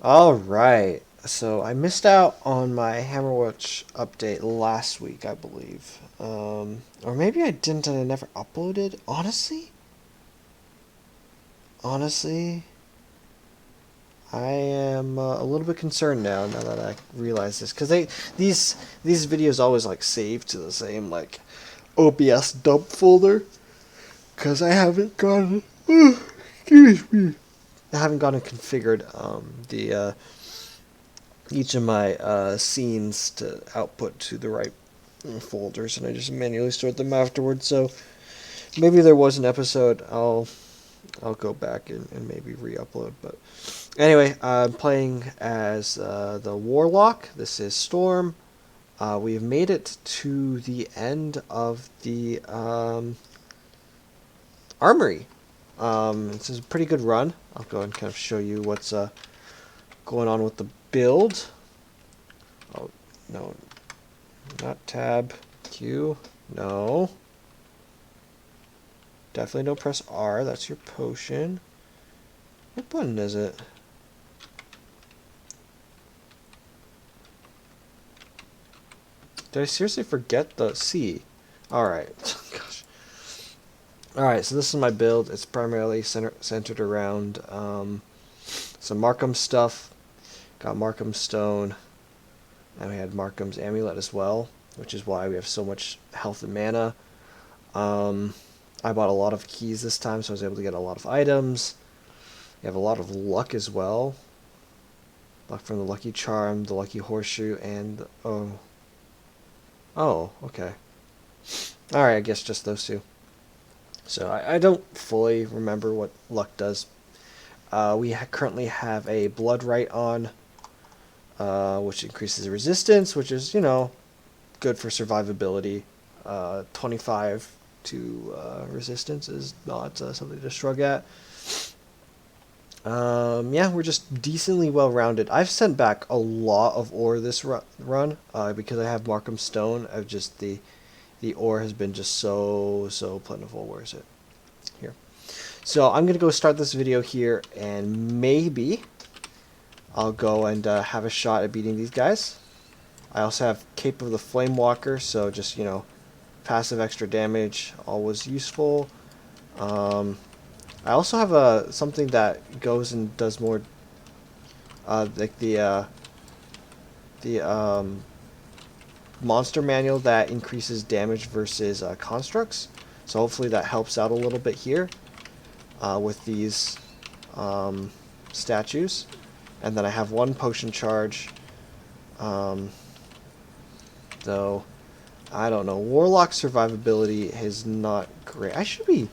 All right. So I missed out on my Hammerwatch update last week, I believe. Or maybe I didn't and I never uploaded. Honestly, I am a little bit concerned now that I realize this because these these videos always like save to the same like OBS dump folder because I haven't gone. Excuse me. I haven't gone and configured the each of my scenes to output to the right folders, and I just manually sort them afterwards. So maybe there was an episode. I'll go back and maybe re-upload. But anyway, I'm playing as the Warlock. This is Storm. We have made it to the end of the armory. This is a pretty good run. I'll go and kind of show you what's going on with the build. Oh no, not tab. Q. No. Definitely don't press R. That's your potion. What button is it? Did I seriously forget the C? Alright. Gosh. Alright, so this is my build. It's primarily centered around some Markham stuff. Got Markham Stone. And we had Markham's Amulet as well, which is why we have so much health and mana. I bought a lot of keys this time, so I was able to get a lot of items. We have a lot of luck as well. Luck from the Lucky Charm, the Lucky Horseshoe, and oh, okay. Alright, I guess just those two. So I don't fully remember what luck does. We currently have a Blood Right on, which increases resistance, which is, good for survivability. 25 to resistance is not something to shrug at. Yeah, we're just decently well rounded. I've sent back a lot of ore this run because I have Markham Stone. I've just the ore has been just so plentiful. Where is it? Here. So I'm gonna go start this video here, and maybe I'll go and have a shot at beating these guys. I also have Cape of the Flame Walker, so just passive extra damage, always useful. I also have something that goes and does more, like the monster manual that increases damage versus constructs. So hopefully that helps out a little bit here with these statues. And then I have one potion charge, though I don't know. Warlock survivability is not great. I should be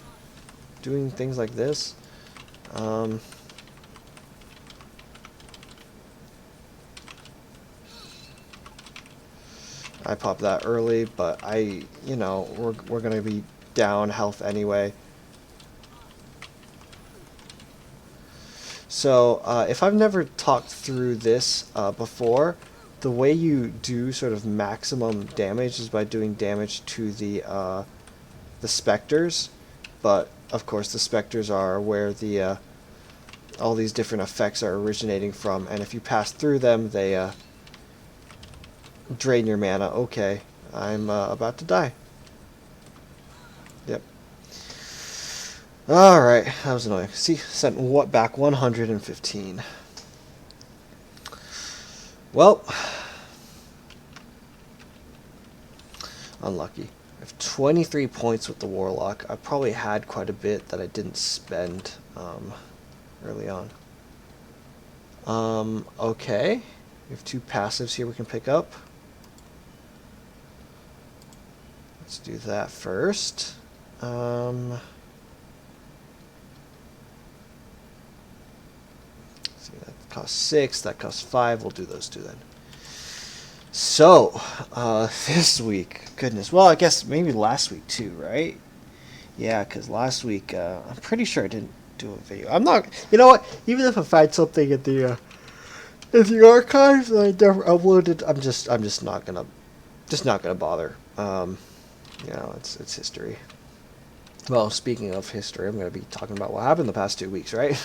doing things like this. I popped that early, but we're gonna be down health anyway. So if I've never talked through this before, the way you do sort of maximum damage is by doing damage to the specters, but of course the specters are where the all these different effects are originating from, and if you pass through them, they drain your mana. Okay, I'm about to die. Yep. Alright, that was annoying. See, sent what back 115. Well, unlucky. I have 23 points with the Warlock. I probably had quite a bit that I didn't spend early on. Okay. We have two passives here we can pick up. Let's do that first. See, that costs 6, that costs 5. We'll do those two then. So, this week, goodness, well, I guess maybe last week too, right? Yeah, because last week, I'm pretty sure I didn't do a video. I'm not, you know what? Even if I find something in the archives that I never uploaded, I'm just not gonna bother. It's history. Well, speaking of history, I'm gonna be talking about what happened the past 2 weeks, right?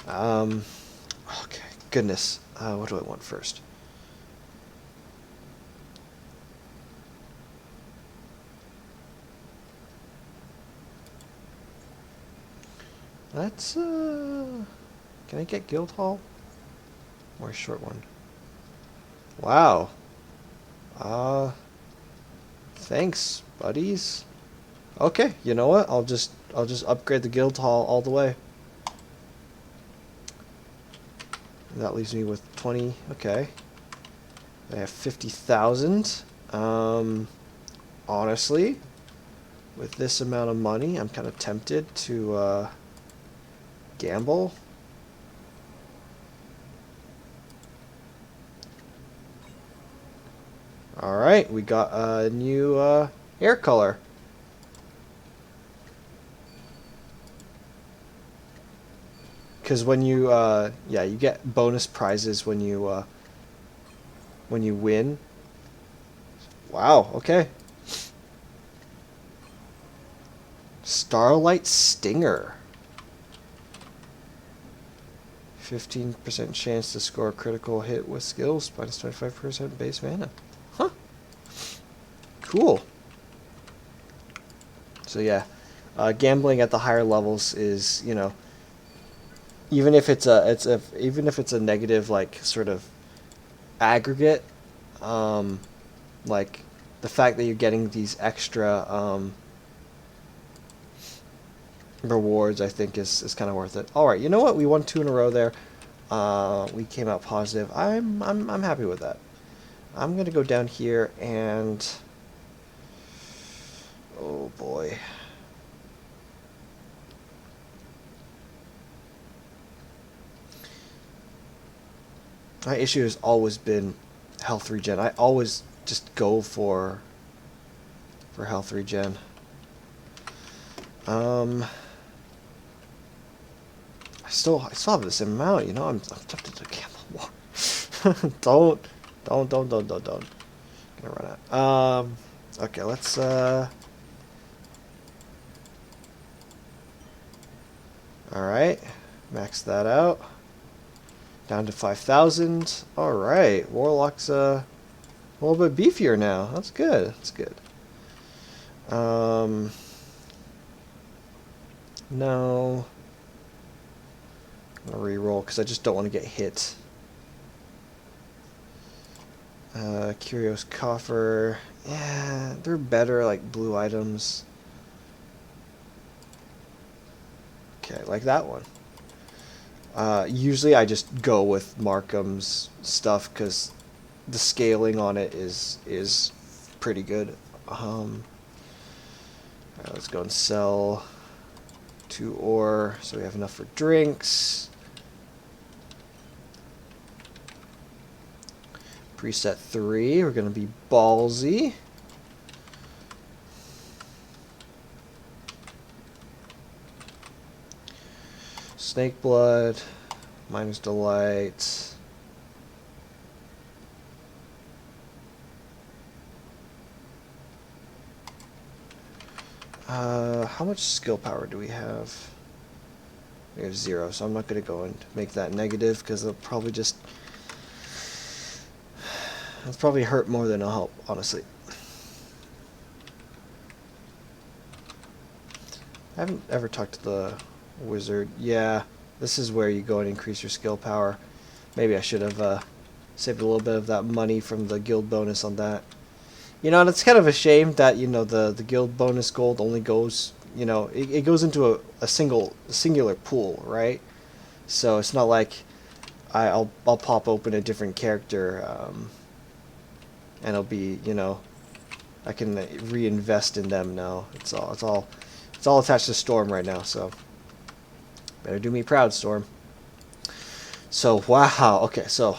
Okay. goodness. What do I want first? Let's, can I get Guildhall? Or a short one? Wow. Thanks, buddies. Okay, you know what? I'll just upgrade the Guildhall all the way. That leaves me with 20. Okay. I have 50,000. Honestly, with this amount of money, I'm kind of tempted to gamble. Alright, we got a new hair color. Because when you, yeah, you get bonus prizes when you win. Wow, okay. Starlight Stinger. 15% chance to score a critical hit with skills, minus 25% base mana. Huh. Cool. So yeah, gambling at the higher levels is, you know, even if it's a negative, like, sort of aggregate, like the fact that you're getting these extra rewards, I think is kind of worth it. All right, you know what? We won 2 in a row there. We came out positive. I'm happy with that. I'm gonna go down here and, oh boy. My issue has always been health regen. I always just go for health regen. I still have this amount, you know. I'm tempted to gamble more. don't. Gonna run out. Okay, let's Alright, max that out. Down to 5,000. Alright, Warlock's a little bit beefier now. That's good. That's good. No. I'm gonna reroll because I just don't want to get hit. Curious Coffer. Yeah, they're better, like, blue items. Okay, like that one. Usually I just go with Markham's stuff because the scaling on it is pretty good. Alright, let's go and sell 2 ore so we have enough for drinks. Preset 3, we're going to be ballsy. Snake Blood, minus Delight. How much skill power do we have? We have 0, so I'm not going to go and make that negative because it'll probably just... It'll probably hurt more than it'll help, honestly. I haven't ever talked to the wizard. Yeah, this is where you go and increase your skill power. Maybe I should have saved a little bit of that money from the guild bonus on that. You know, and it's kind of a shame that, you know, the guild bonus gold only goes, you know, it goes into a singular pool, right? So it's not like I'll pop open a different character and it'll be, you know, I can reinvest in them now. It's all attached to Storm right now, so better do me proud, Storm. So wow, okay, so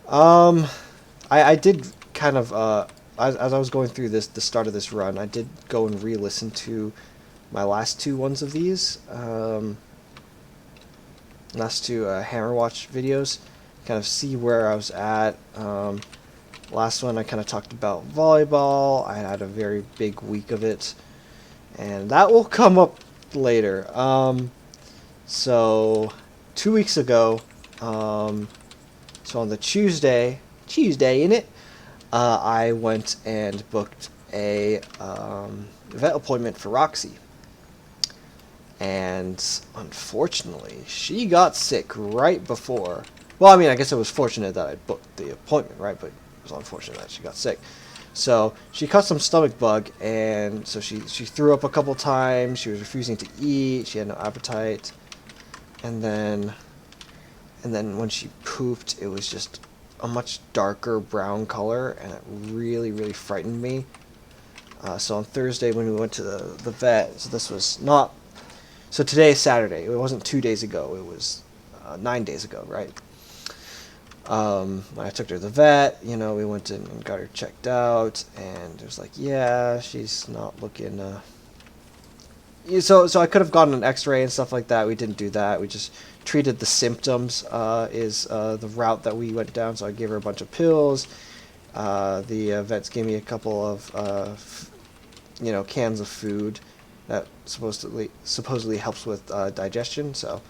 I did kind of as I was going through the start of this run, I did go and re-listen to my last 2 ones of these, last 2 Hammerwatch videos, kind of see where I was at. Last one I kind of talked about volleyball. I had a very big week of it, and that will come up later. So 2 weeks ago, So on the Tuesday in it, I went and booked a vet appointment for Roxy. And unfortunately, she got sick right before. Well, I mean, I guess it was fortunate that I booked the appointment, right? But it was unfortunate that she got sick. So she caught some stomach bug, and so she threw up a couple times. She was refusing to eat. She had no appetite, and then when she pooped, it was just a much darker brown color, and it really, really frightened me. So on Thursday when we went to the vet, so this was not. So today is Saturday. It wasn't 2 days ago. It was 9 days ago, right? When I took her to the vet, we went in and got her checked out, and it was like, yeah, she's not looking. So I could have gotten an X-ray and stuff like that. We didn't do that. We just treated the symptoms. Is the route that we went down. So I gave her a bunch of pills. The vets gave me a couple of cans of food that supposedly helps with digestion. So.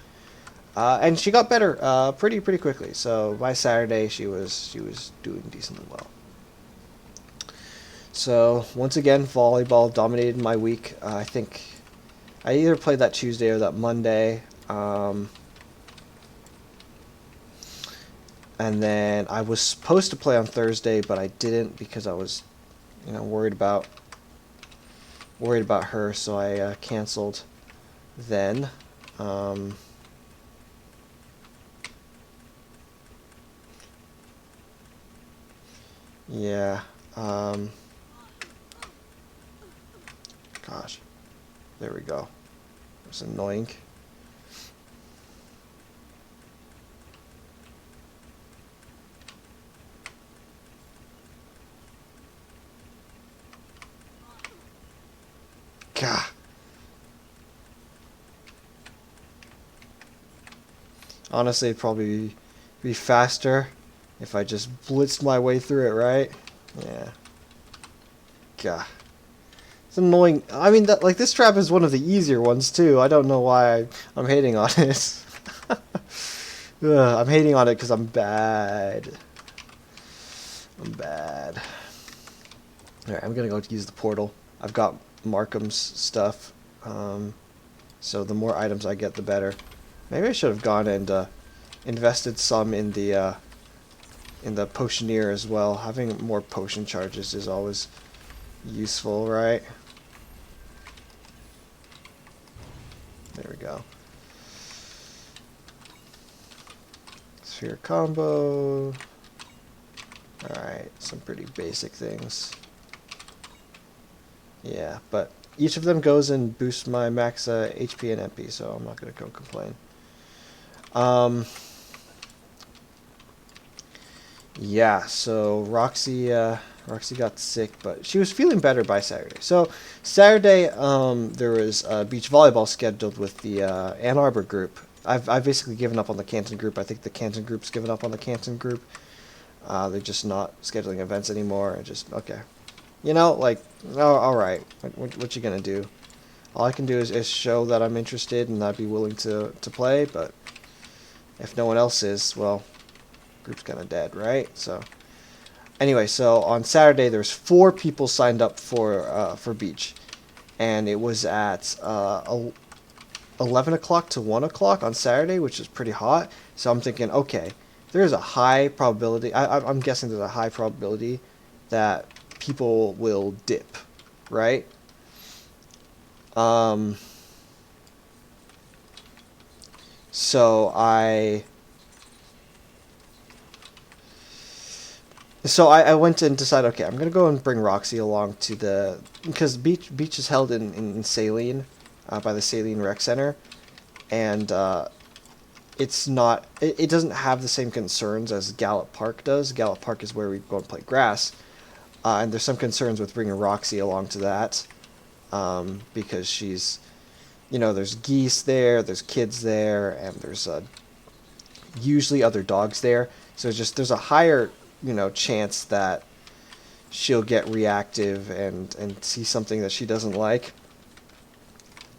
And she got better pretty quickly. So by Saturday, she was doing decently well. So once again, volleyball dominated my week. I think I either played that Tuesday or that Monday, and then I was supposed to play on Thursday, but I didn't because I was, worried about her. So I canceled. Then. Yeah. Gosh. There we go. It's annoying. Gah. Honestly, it'd probably be faster if I just blitzed my way through it, right? Yeah. Gah. It's annoying. I mean, this trap is one of the easier ones, too. I don't know why I'm hating on it. I'm hating on it because I'm bad. Alright, I'm gonna go use the portal. I've got Markham's stuff. So the more items I get, the better. Maybe I should have gone and invested some in the potioneer as well. Having more potion charges is always useful, right? There we go. Sphere combo. Alright, some pretty basic things. Yeah, but each of them goes and boosts my max HP and MP, so I'm not going to go complain. Yeah, so Roxy got sick, but she was feeling better by Saturday. So Saturday, there was beach volleyball scheduled with the Ann Arbor group. I've basically given up on the Canton group. I think the Canton group's given up on the Canton group. They're just not scheduling events anymore. Okay, all right. What you gonna do? All I can do is show that I'm interested and I'd be willing to play. But if no one else is, well, group's kind of dead, right? So anyway, so on Saturday there's 4 people signed up for beach, and it was at 11 o'clock to 1 o'clock on Saturday, which is pretty hot. So I'm thinking, okay, there's a high probability. I'm guessing there's a high probability that people will dip, right? So I went and decided, okay, I'm gonna go and bring Roxy along to because beach is held in Saline, by the Saline Rec Center, and it's not, it doesn't have the same concerns as Gallup Park does. Gallup Park is where we go and play grass, and there's some concerns with bringing Roxy along to that, because she's, there's geese there, there's kids there, and there's usually other dogs there. So there's a higher, chance that she'll get reactive and see something that she doesn't like.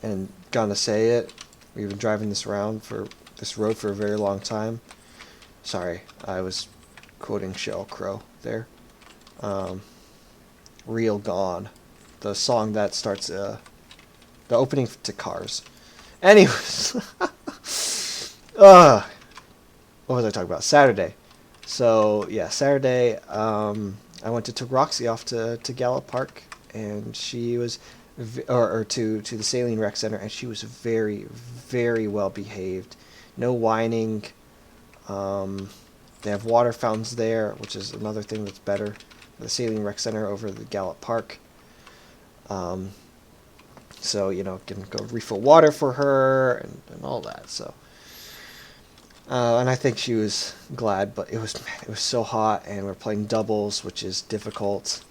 And gonna say it, we've been driving this road for a very long time. Sorry, I was quoting Sheryl Crow there. Real Gone, the song that starts the opening to Cars. Anyways, what was I talking about? Saturday. So yeah, Saturday. I went to took Roxy off to Gallup Park, and she was, or to the Saline Rec Center, and she was very, very well behaved. No whining. They have water fountains there, which is another thing that's better. The Saline Rec Center over the Gallup Park. So, can go refill water for her and all that. So, and I think she was glad, but it was so hot, and we're playing doubles, which is difficult.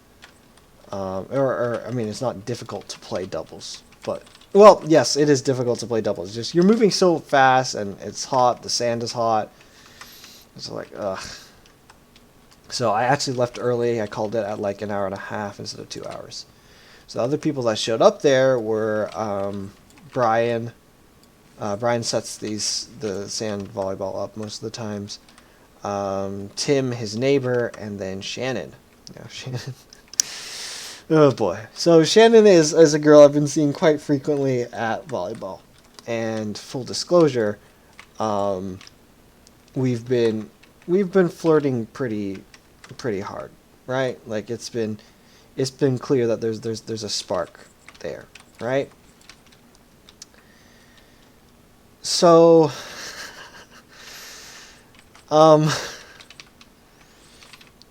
I mean, it's not difficult to play doubles, but well, yes, it is difficult to play doubles. It's just you're moving so fast, and it's hot. The sand is hot. It's like, ugh. So I actually left early. I called it at like an hour and a half instead of 2 hours. So the other people that showed up there were Brian. Brian sets the sand volleyball up most of the times. Tim, his neighbor, and then Shannon. Yeah, Shannon. Oh boy. So Shannon is a girl I've been seeing quite frequently at volleyball. And full disclosure, we've been flirting pretty hard, right? Like it's been clear that there's a spark there, right? So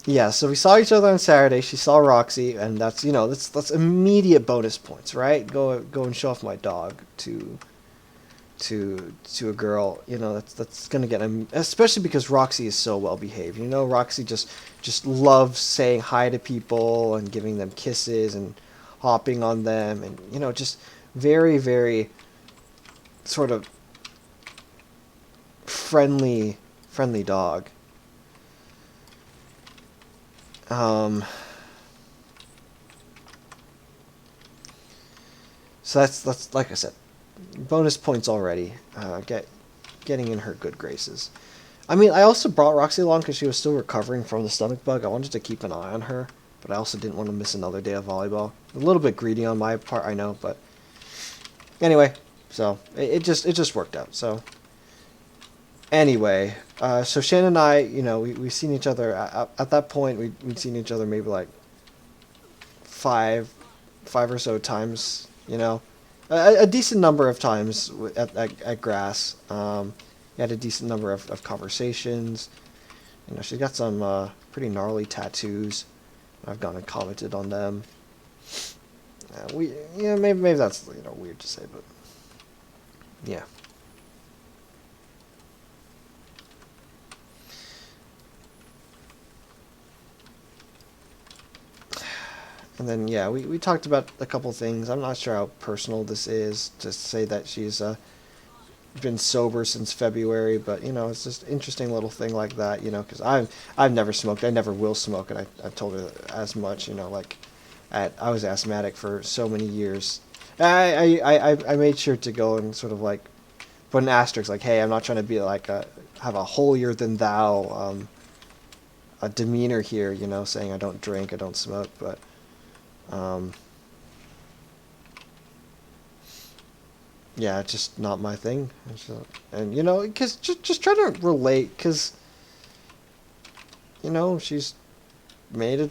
yeah, so we saw each other on Saturday. She saw Roxy, and that's immediate bonus points, right? Go and show off my dog to a girl. That's gonna get him, especially because Roxy is so well behaved. Roxy just loves saying hi to people and giving them kisses and hopping on them, and just very, very sort of friendly dog. So that's like I said, bonus points already. Getting in her good graces. I mean, I also brought Roxy along because she was still recovering from the stomach bug. I wanted to keep an eye on her, but I also didn't want to miss another day of volleyball. A little bit greedy on my part, I know, but anyway, so it just worked out. So anyway, so Shannon and I, we've seen each other at that point. We'd seen each other maybe like five or so times. A decent number of times at grass. We had a decent number of conversations. She's got some pretty gnarly tattoos. I've gone and commented on them. Maybe that's weird to say, but yeah. And then, yeah, we talked about a couple things. I'm not sure how personal this is to say that she's been sober since February, but, it's just an interesting little thing like that, because I've never smoked. I never will smoke, and I told her as much, like, I was asthmatic for so many years. I made sure to go and sort of, like, put an asterisk, like, hey, I'm not trying to be, like, have a holier-than-thou a demeanor here, saying I don't drink, I don't smoke, but yeah, it's just not my thing. And because just try to relate, because she's made a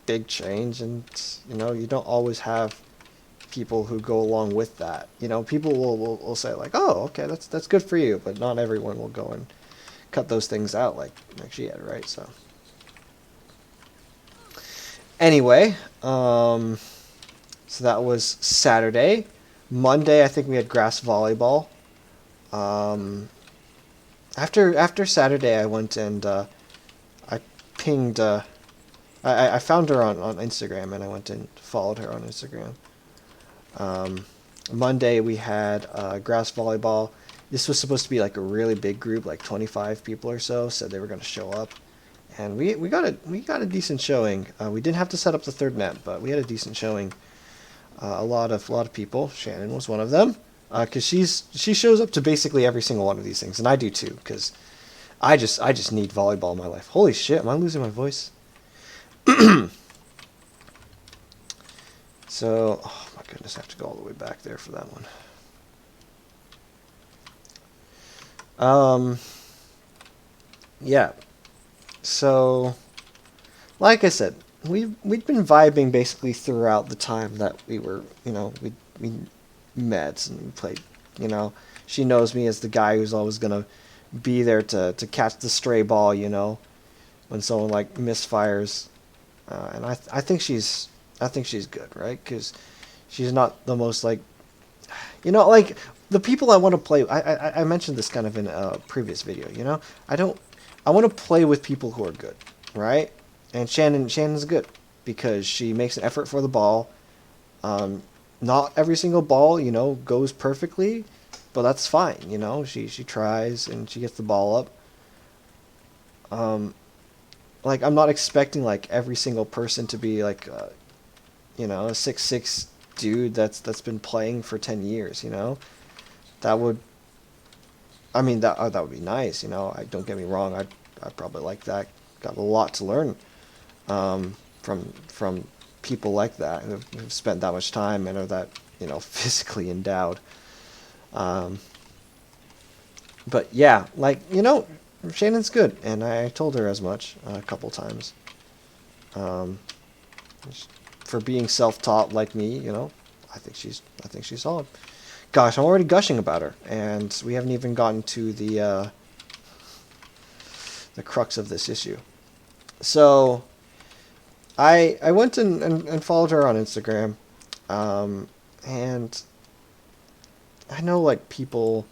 big change, and you don't always have people who go along with that. People will say like, oh, okay, that's good for you, but not everyone will go and cut those things out like she had, right? So anyway, so that was Saturday. Monday, I think we had grass volleyball. After Saturday, I went and I pinged. I found her on Instagram, and I went and followed her on Instagram. Monday, we had grass volleyball. This was supposed to be like a really big group, like 25 people or so. Said they were going to show up. And we got a decent showing. We didn't have to set up the third net, but we had a decent showing. A lot of people. Shannon was one of them, because she shows up to basically every single one of these things, and I do too. Because I just need volleyball in my life. Holy shit, am I losing my voice? So, oh my goodness, I have to go all the way back there for that one. Yeah. So, like I said, we'd been vibing basically throughout the time that we were, we met and we played. You know, she knows me as the guy who's always gonna be there to catch the stray ball. When someone like misfires, and I think she's good, right? Because she's not the most like, like the people I want to play. I mentioned this kind of in a previous video. I want to play with people who are good, right? And Shannon's good because she makes an effort for the ball. Not every single ball, goes perfectly, but that's fine. She tries and she gets the ball up. Like I'm not expecting like every single person to be like, a 6'6" dude that's been playing for 10 years. That would, I mean that would be nice. I don't get me wrong. I probably like that. Got a lot to learn from people like that who've spent that much time and are that physically endowed. But yeah, like Shannon's good, and I told her as much a couple times. For being self-taught like me, I think she's solid. Gosh, I'm already gushing about her, and we haven't even gotten to the crux of this issue. So, I went and followed her on Instagram, and I know like people.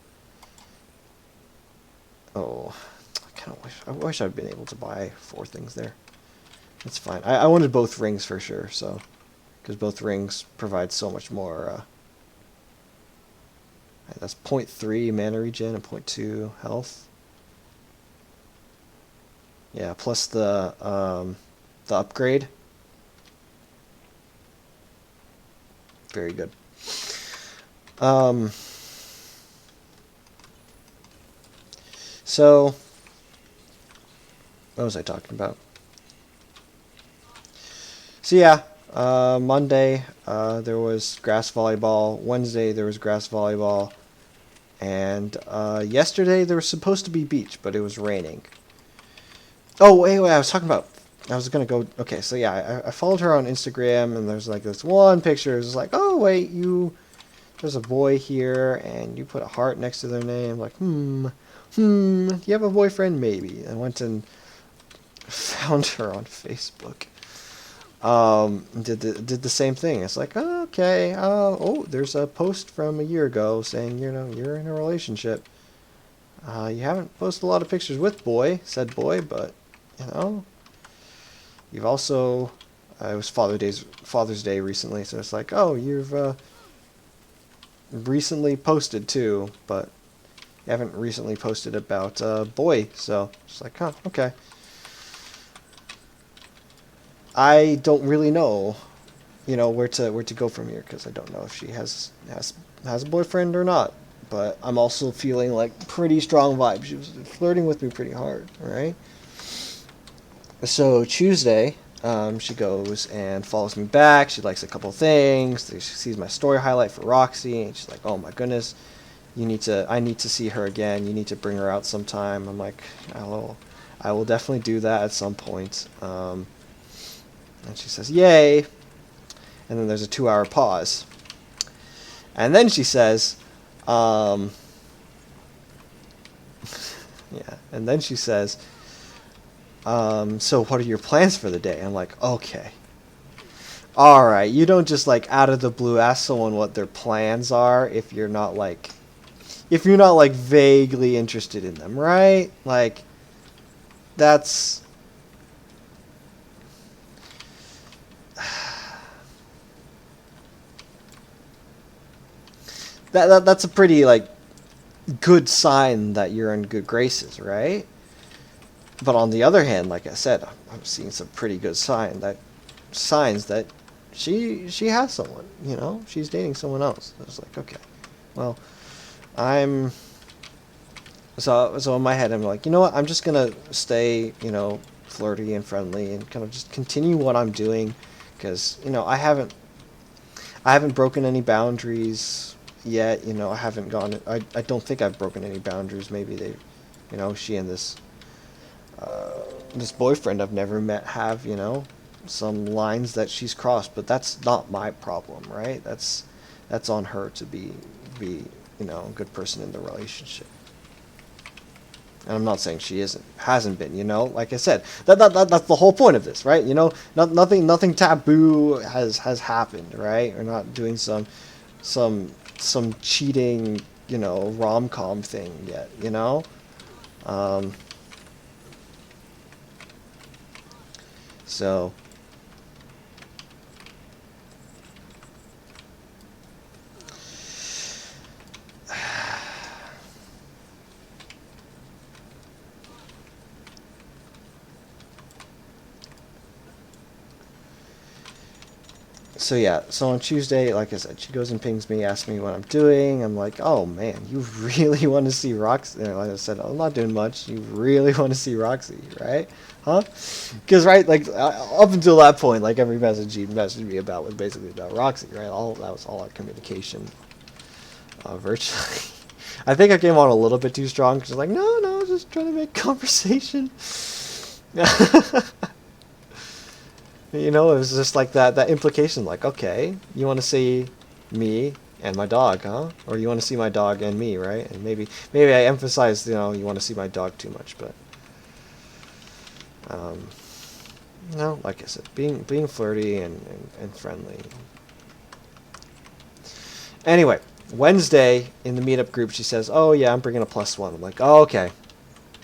Oh, I wish I'd been able to buy 4 things there. That's fine. I wanted both rings for sure, so because both rings provide so much more. That's 0.3 mana regen and 0.2 health. Yeah, plus the upgrade. Very good. So, what was I talking about? So yeah, Monday there was grass volleyball. Wednesday there was grass volleyball. And yesterday there was supposed to be beach, but it was raining. Oh, wait, I was talking about... I was going to go... Okay, so yeah, I followed her on Instagram, and there's like this one picture. It's like, oh, wait, there's a boy here, and you put a heart next to their name. Like, do you have a boyfriend? Maybe. I went and found her on Facebook. Did the same thing. It's like, oh, okay, there's a post from a year ago saying, you're in a relationship. You haven't posted a lot of pictures with said boy, but, you've also, it was Father's Day recently, so it's like, oh, you've, recently posted too, but you haven't recently posted about, boy, so it's like, huh, okay. I don't really know, where to go from here, because I don't know if she has a boyfriend or not. But I'm also feeling like pretty strong vibes. She was flirting with me pretty hard, right? So Tuesday, she goes and follows me back. She likes a couple things. She sees my story highlight for Roxy, and she's like, "Oh my goodness, I need to see her again. You need to bring her out sometime." I'm like, I will definitely do that at some point. And she says, "Yay!" And then there's a 2-hour pause. And then she says, yeah, and then she says, so what are your plans for the day? I'm like, okay. Alright, you don't just like out of the blue ask someone what their plans are if you're not like vaguely interested in them, right? Like, that's... That's a pretty, like, good sign that you're in good graces, right? But on the other hand, like I said, I'm seeing some pretty good signs that she has someone, she's dating someone else. I was like, okay, well, I'm So in my head, I'm like, you know what? I'm just gonna stay, flirty and friendly, and kind of just continue what I'm doing, because I haven't broken any boundaries yet. I haven't gone. I don't think I've broken any boundaries. Maybe she and this boyfriend I've never met have, some lines that she's crossed, but that's not my problem, right? That's on her to be a good person in the relationship. And I'm not saying she hasn't been, like I said, that's the whole point of this, right? Nothing taboo has happened, right? We're not doing some cheating, rom-com thing yet. Um, so So yeah, so on Tuesday, like I said, she goes and pings me, asks me what I'm doing. I'm like, oh man, you really want to see Roxy? Like I said, I'm not doing much. You really want to see Roxy, right? Huh? Because right, like up until that point, like every message he messaged me about was basically about Roxy, right? That was all our communication, virtually. I think I came on a little bit too strong. She's like, no, I was just trying to make conversation. It was just like that implication, like, okay, you want to see me and my dog, huh? Or you want to see my dog and me, right? And maybe I emphasized, you want to see my dog too much, but no, like I said, being flirty and friendly. Anyway, Wednesday in the meetup group, she says, "Oh yeah, I'm bringing a +1." I'm like, "Oh, okay,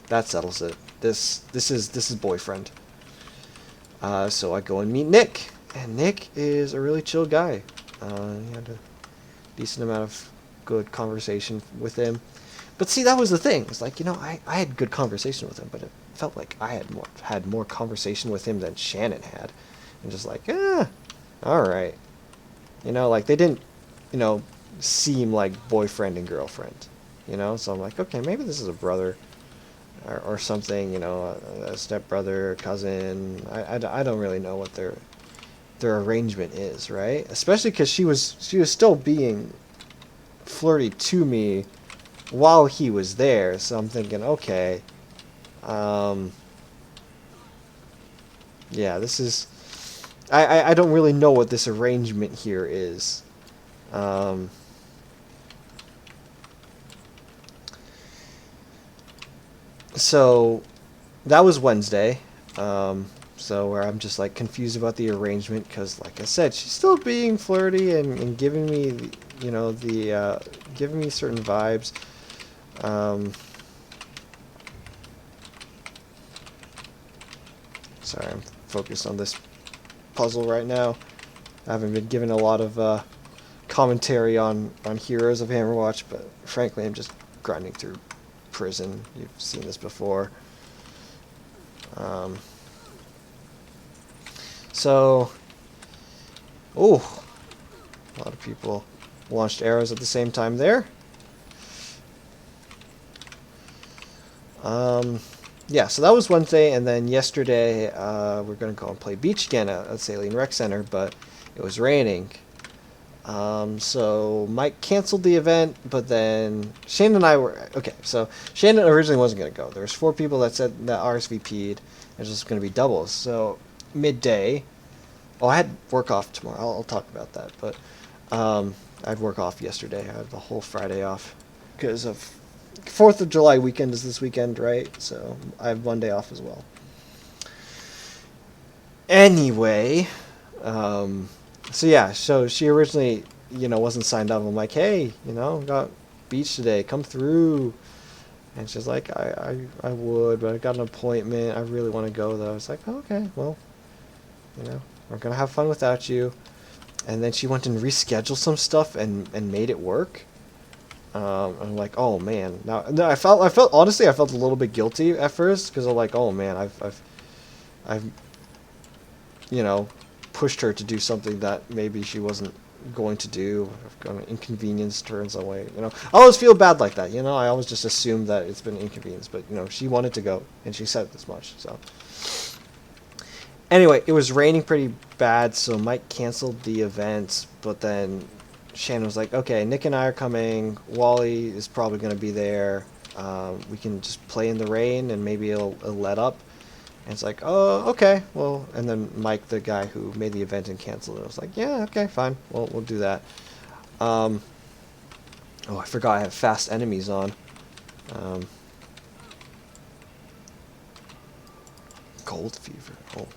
that settles it. This is boyfriend." So I go and meet Nick, and Nick is a really chill guy. He had a decent amount of good conversation with him. But see, that was the thing. It's like, I had good conversation with him, but it felt like I had more conversation with him than Shannon had. And just like, all right. Like they didn't, seem like boyfriend and girlfriend. So I'm like, okay, maybe this is a brother or something, a stepbrother, cousin. I don't really know what their arrangement is, right? Especially because she was still being flirty to me while he was there. So I'm thinking, okay, yeah, this is. I don't really know what this arrangement here is. So that was Wednesday. So where I'm just like confused about the arrangement because, like I said, she's still being flirty and giving me, giving me certain vibes. Sorry, I'm focused on this puzzle right now. I haven't been given a lot of commentary on Heroes of Hammerwatch, but frankly, I'm just grinding through prison. You've seen this before. So, a lot of people launched arrows at the same time there. Yeah, so that was Wednesday, and then yesterday we're going to go and play beach again at Saline Rec Center, but it was raining. So Mike canceled the event, but then Shannon and I were... Okay, so Shannon originally wasn't going to go. There was 4 people that said that RSVP'd. It was just going to be doubles. So midday... Oh, I had work off tomorrow. I'll talk about that. But I had work off yesterday. I had the whole Friday off because of 4th of July weekend is this weekend, right? So I have one day off as well. Anyway, so yeah, so she originally, wasn't signed up. I'm like, hey, got beach today, come through. And she's like, I would, but I got an appointment. I really want to go though. It's like, oh, okay, well, we're gonna have fun without you. And then she went and rescheduled some stuff and made it work. I'm like, oh man. Now I felt honestly, I felt a little bit guilty at first because I'm like, oh man, I've pushed her to do something that maybe she wasn't going to do, going to inconvenience her in some way. You know, I always feel bad like that. You know, I always just assume that it's been inconvenience, but you know, she wanted to go, and she said this much. So anyway, it was raining pretty bad, so Mike canceled the event. But then Shannon was like, "Okay, Nick and I are coming. Wally is probably going to be there. We can just play in the rain, and maybe it'll let up." And it's like, "Oh, okay, well." And then Mike, the guy who made the event and canceled it, was like, "Yeah, okay, fine. We'll do that." Oh, I forgot I have fast enemies on. Um, Gold fever. Oh,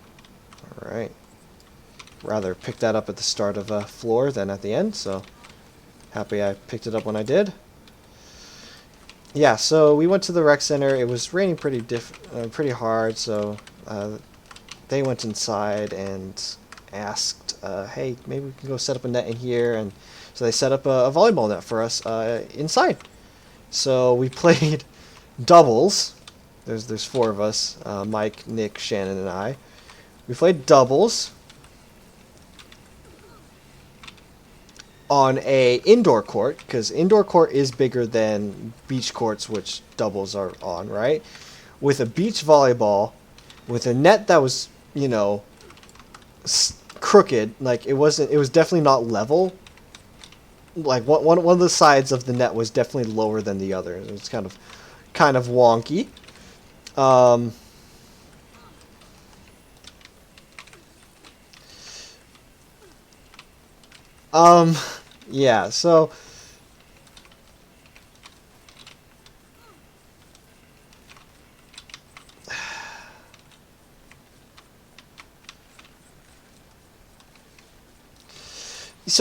all right. Rather pick that up at the start of a floor than at the end, so happy I picked it up when I did. Yeah, so we went to the rec center. It was raining pretty hard, so they went inside and asked, "Hey, maybe we can go set up a net in here." And so they set up a volleyball net for us inside. So we played doubles. There's four of us: Mike, Nick, Shannon, and I. We played doubles on a indoor court, because indoor court is bigger than beach courts, which doubles are on, right? With a beach volleyball, with a net that was, you know, crooked. Like, it was definitely not level. Like, one of the sides of the net was definitely lower than the other. It was kind of wonky. Um, um, yeah, so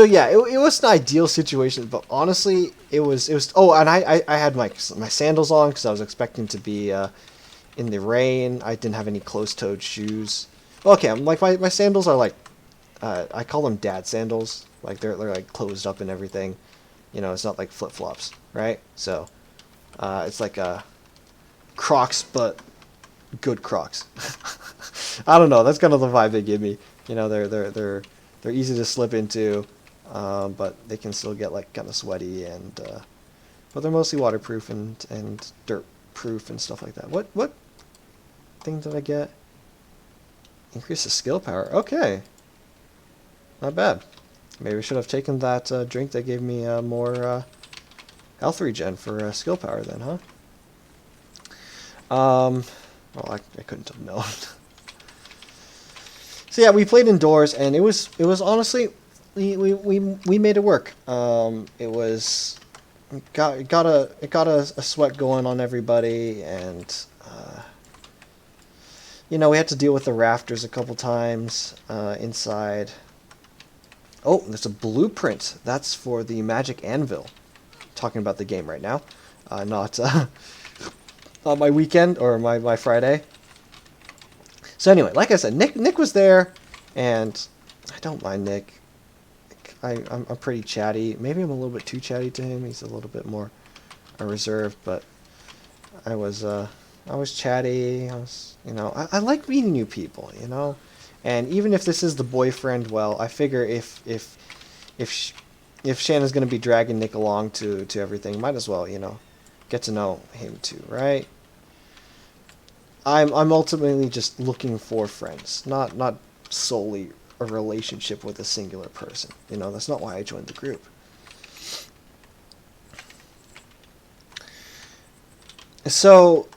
yeah, it was an ideal situation, but honestly, it was. Oh, and I had my sandals on because I was expecting to be in the rain. I didn't have any closed-toed shoes. Okay, I'm like my sandals are like I call them dad sandals. Like they're like closed up and everything. You know, it's not like flip-flops, right? So it's like Crocs, but good Crocs. I don't know. That's kind of the vibe they give me. You know, they're easy to slip into, but they can still get like kind of sweaty and but they're mostly waterproof and dirt proof and stuff like that. What thing did I get? Increase the skill power. Okay, not bad. Maybe I should have taken that drink that gave me more health regen for skill power then, huh? Well, I couldn't have known. So yeah, we played indoors, and it was honestly, we made it work. It was it got a sweat going on everybody, and you know, we had to deal with the rafters a couple times inside. Oh, there's a blueprint. That's for the Magic Anvil. Talking about the game right now, not on my weekend or my Friday. So anyway, like I said, Nick was there, and I don't mind Nick. I'm pretty chatty. Maybe I'm a little bit too chatty to him. He's a little bit more reserved, but I was chatty. I like meeting new people, you know. And even if this is the boyfriend, well, I figure if if Shannon's gonna be dragging Nick along to everything, might as well, you know, get to know him too, right? I'm ultimately just looking for friends, not solely a relationship with a singular person. You know, that's not why I joined the group. So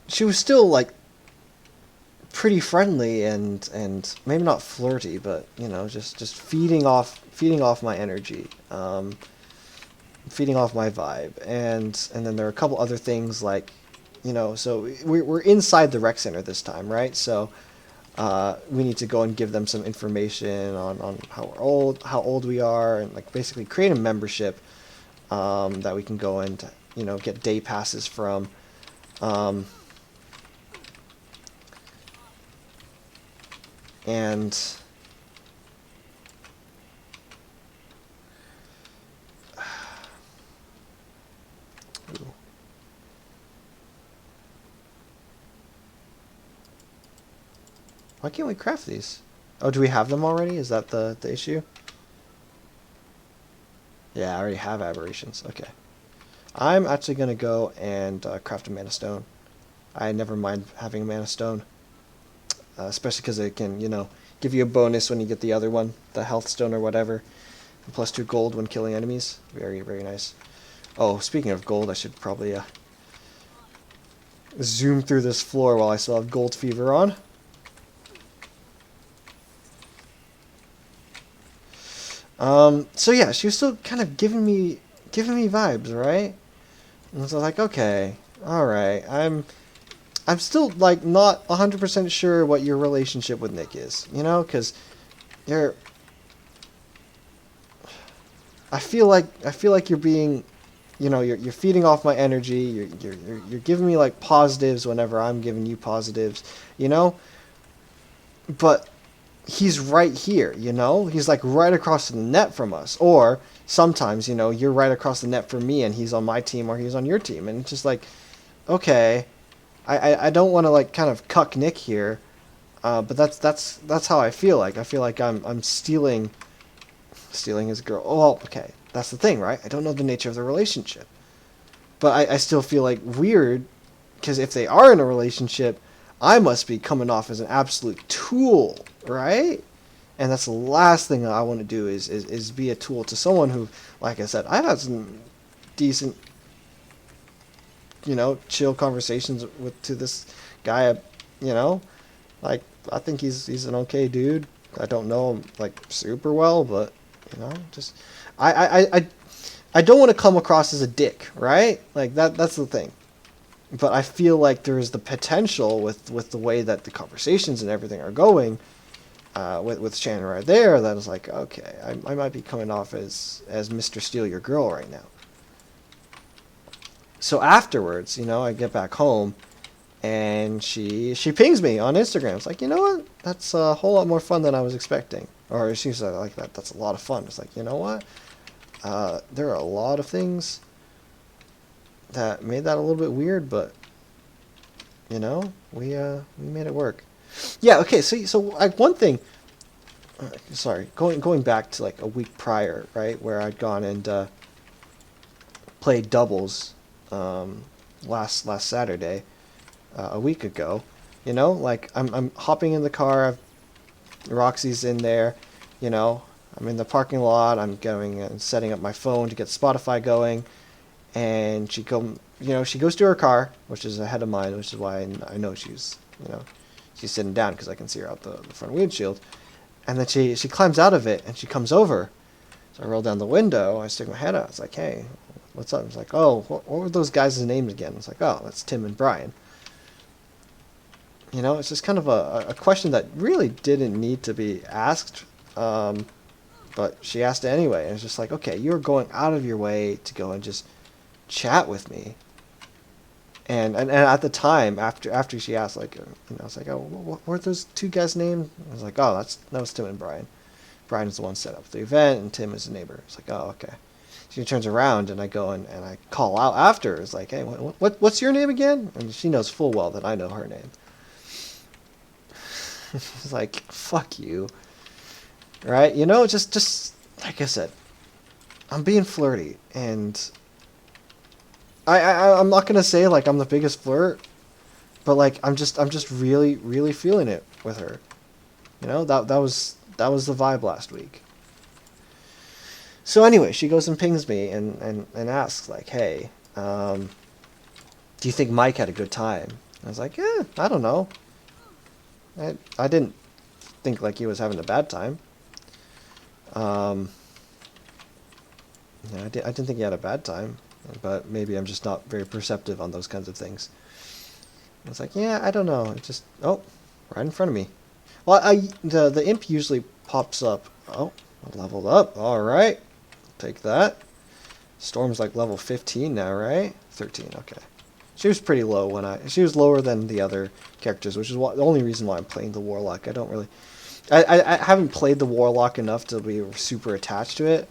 she was still like pretty friendly and maybe not flirty, but you know, just feeding off my energy, feeding off my vibe, and then there are a couple other things like, you know, so we're inside the rec center this time, right? So we need to go and give them some information on how old we are, and like basically create a membership that we can go and, you know, get day passes from. Um, and why can't we craft these? Oh, do we have them already? Is that the issue? Yeah, I already have aberrations. Okay. I'm actually going to go and craft a mana stone. I never mind having a mana stone. Especially because it can, give you a bonus when you get the other one, the health stone or whatever. And plus 2 gold when killing enemies. Very, very nice. Oh, speaking of gold, I should probably zoom through this floor while I still have gold fever on. So yeah, she was still kind of giving me vibes, right? And so I was like, okay, all right, I'm still like not 100% sure what your relationship with Nick is, because you're. I feel like you're being, you're feeding off my energy. You're giving me like positives whenever I'm giving you positives, you know. But he's right here, He's like right across the net from us. Or sometimes, you're right across the net from me and he's on my team or he's on your team. And it's just like, okay, I don't want to like kind of cuck Nick here. But that's how I feel like. I feel like I'm stealing his girl. Oh, well, okay. That's the thing, right? I don't know the nature of the relationship. But I still feel like weird because if they are in a relationship, I must be coming off as an absolute tool, right? And that's the last thing I want to do is be a tool to someone who, like I said, I've had some decent, chill conversations to this guy, like I think he's an okay dude. I don't know him like super well, but just I don't want to come across as a dick, right? Like that's the thing. But I feel like there is the potential with the way that the conversations and everything are going, with Shannon right there, that is like, okay, I might be coming off as Mr. Steal Your Girl right now. So afterwards, I get back home, and she pings me on Instagram. It's like, you know what? That's a whole lot more fun than I was expecting. Or she's like, that's a lot of fun. It's like, you know what? There are a lot of things that made that a little bit weird, but we made it work. Yeah. Okay. So like one thing. Sorry, going back to like a week prior, right, where I'd gone and played doubles last Saturday, a week ago. Like I'm hopping in the car. Roxy's in there. I'm in the parking lot. I'm going and setting up my phone to get Spotify going, and she goes to her car, which is ahead of mine, which is why I know she's sitting down because I can see her out the front windshield. And then she climbs out of it and she comes over. So I roll down the window. I stick my head out. It's like, hey, what's up? It's like, oh, what were those guys' names again? It's like, oh, that's Tim and Brian. It's just kind of a question that really didn't need to be asked, but she asked it anyway. And it's just like, okay, you're going out of your way to go and just chat with me. And at the time, after she asked, like, it's like, oh, what were those two guys' names? I was like, oh, that was Tim and Brian. Brian is the one set up the event, and Tim is the neighbor. It's like, oh, okay. She turns around, and I go and I call out after. It's like, hey, what's your name again? And she knows full well that I know her name. It's like, fuck you. Right? Just like I said, I'm being flirty, and I'm not gonna say like I'm the biggest flirt, but like I'm just really really feeling it with her. That was the vibe last week. So anyway, she goes and pings me and asks like, hey, do you think Mike had a good time? I was like, yeah, I don't know. I didn't think like he was having a bad time. I didn't think he had a bad time, but maybe I'm just not very perceptive on those kinds of things. I was like, yeah, I don't know. It just, oh, right in front of me. Well, the imp usually pops up. Oh, I leveled up. All right, take that. Storm's like level 15 now, right? 13. Okay. She was pretty low she was lower than the other characters, which is the only reason why I'm playing the Warlock. I haven't played the Warlock enough to be super attached to it.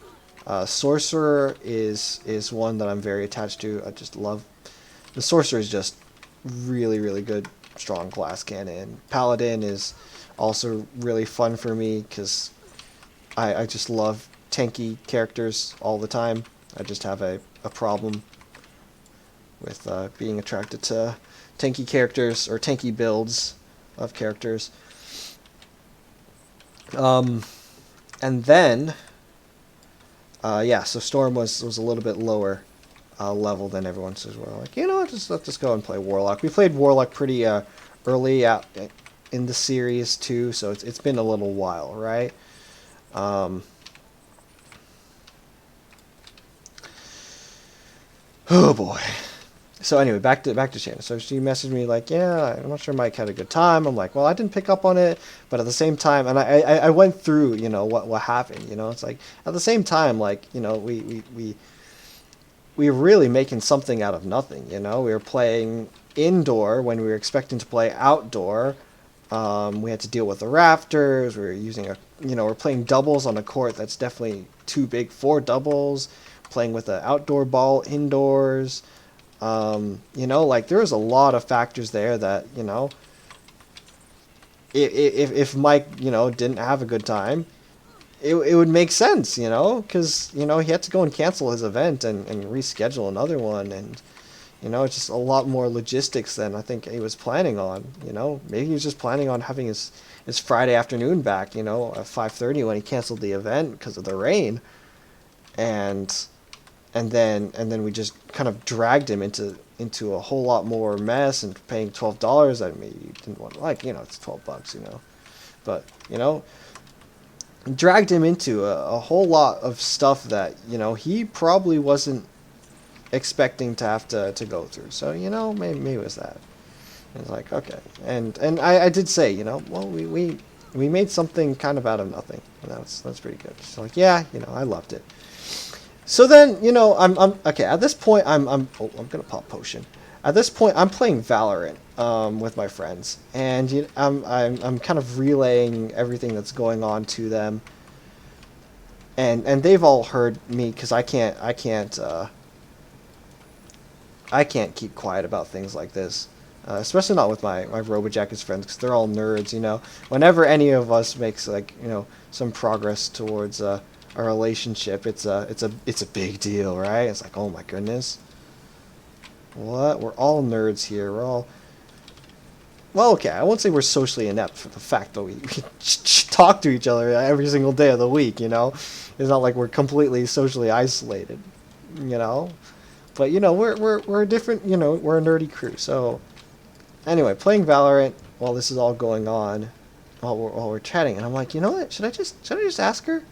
Sorcerer is one that I'm very attached to. I just love the Sorcerer is just really really good, strong glass cannon. Paladin is also really fun for me because I just love tanky characters all the time. I just have a problem with being attracted to tanky characters or tanky builds of characters. And then, yeah, so Storm was a little bit lower level than everyone, so we're like, you know, let's just go and play Warlock. We played Warlock pretty early out in the series too, so it's been a little while, right? Oh boy. So anyway, back to Shannon. So she messaged me like, yeah, I'm not sure Mike had a good time. I'm like, well, I didn't pick up on it, but at the same time, and I went through, you know, what happened. You know, it's like at the same time, like, you know, we were really making something out of nothing. You know, we were playing indoor when we were expecting to play outdoor. We had to deal with the rafters. We were using we're playing doubles on a court that's definitely too big for doubles. Playing with an outdoor ball indoors. You know, like there was a lot of factors there that, you know, if Mike, you know, didn't have a good time, it would make sense, you know, because, you know, he had to go and cancel his event and reschedule another one. And, you know, it's just a lot more logistics than I think he was planning on, you know. Maybe he was just planning on having his Friday afternoon back, you know, at 5:30 when he canceled the event because of the rain. And then we just kind of dragged him into a whole lot more mess and paying $12 that maybe you didn't want to, like, you know, it's $12, you know. But, you know, dragged him into a whole lot of stuff that, you know, he probably wasn't expecting to have to go through. So, you know, maybe it was that. It's like, okay. And I did say, you know, well, we made something kind of out of nothing. And that's pretty good. So, like, yeah, you know, I loved it. So then, you know, I'm okay. At this point, I'm gonna pop potion. At this point, I'm playing Valorant with my friends, and you know, I'm kind of relaying everything that's going on to them, and they've all heard me because I can't keep quiet about things like this, especially not with my Robojackets friends because they're all nerds. You know, whenever any of us makes, like, you know, some progress towards a relationship, it's a big deal, right? It's like, oh my goodness, what? We're all nerds here. We're all, well, okay, I won't say we're socially inept for the fact that we talk to each other every single day of the week. You know, it's not like we're completely socially isolated. You know, but you know, we're a different. You know, we're a nerdy crew. So anyway, playing Valorant while this is all going on, while we're chatting, and I'm like, you know what? Should I just ask her?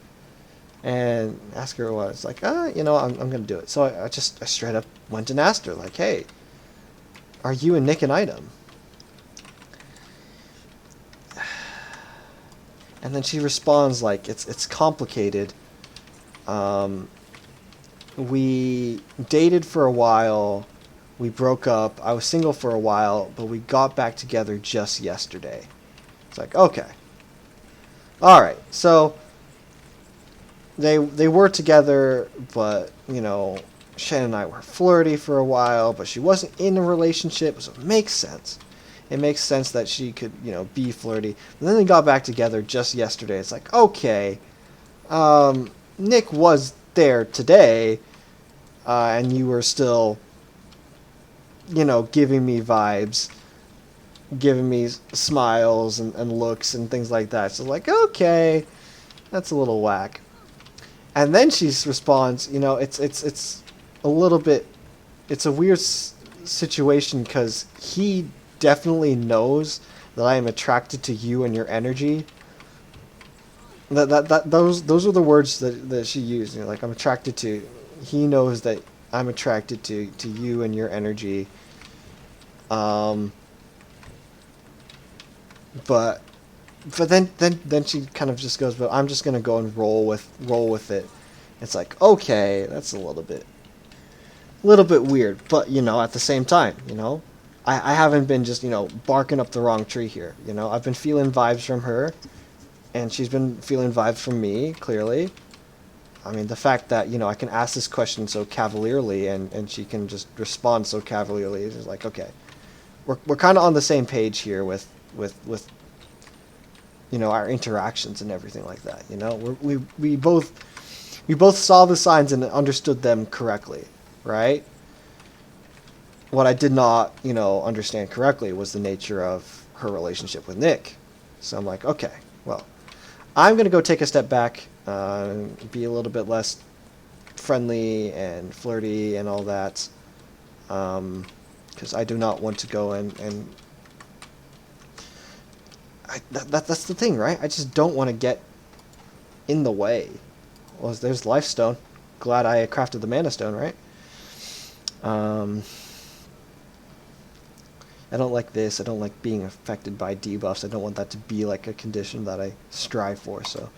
And ask her what. It's like, you know, I'm gonna do it. So I straight up went and asked her, like, hey, are you and Nick an item? And then she responds like, it's complicated. We dated for a while, we broke up, I was single for a while, but we got back together just yesterday. It's like, okay. Alright, so they were together, but, you know, Shannon and I were flirty for a while, but she wasn't in a relationship, so it makes sense. It makes sense that she could, you know, be flirty. And then they got back together just yesterday. It's like, okay, Nick was there today, and you were still, you know, giving me vibes, giving me smiles and looks and things like that. So, like, okay, that's a little whack. And then she responds, you know, it's a little bit, it's a weird situation because he definitely knows that I am attracted to you and your energy. Those are the words that she used. You know, like, I'm attracted to. He knows that I'm attracted to you and your energy. But then she kind of just goes, but I'm just gonna go and roll with it. It's like, okay, that's a little bit weird, but, you know, at the same time, you know, I haven't been just, you know, barking up the wrong tree here. You know, I've been feeling vibes from her, and she's been feeling vibes from me, clearly. I mean, the fact that, you know, I can ask this question so cavalierly and she can just respond so cavalierly is like, okay, we're kind of on the same page here with you know, our interactions and everything like that. You know, we both We both saw the signs and understood them correctly, right? What I did not, understand correctly was the nature of her relationship with Nick. So I'm like, okay, well, I'm going to go take a step back, be a little bit less friendly and flirty and all that, because I do not want to go and that's the thing, right? I just don't want to get in the way. Well, there's Life Stone. Glad I crafted the Mana Stone, right? I don't like this. I don't like being affected by debuffs. I don't want that to be like a condition that I strive for, so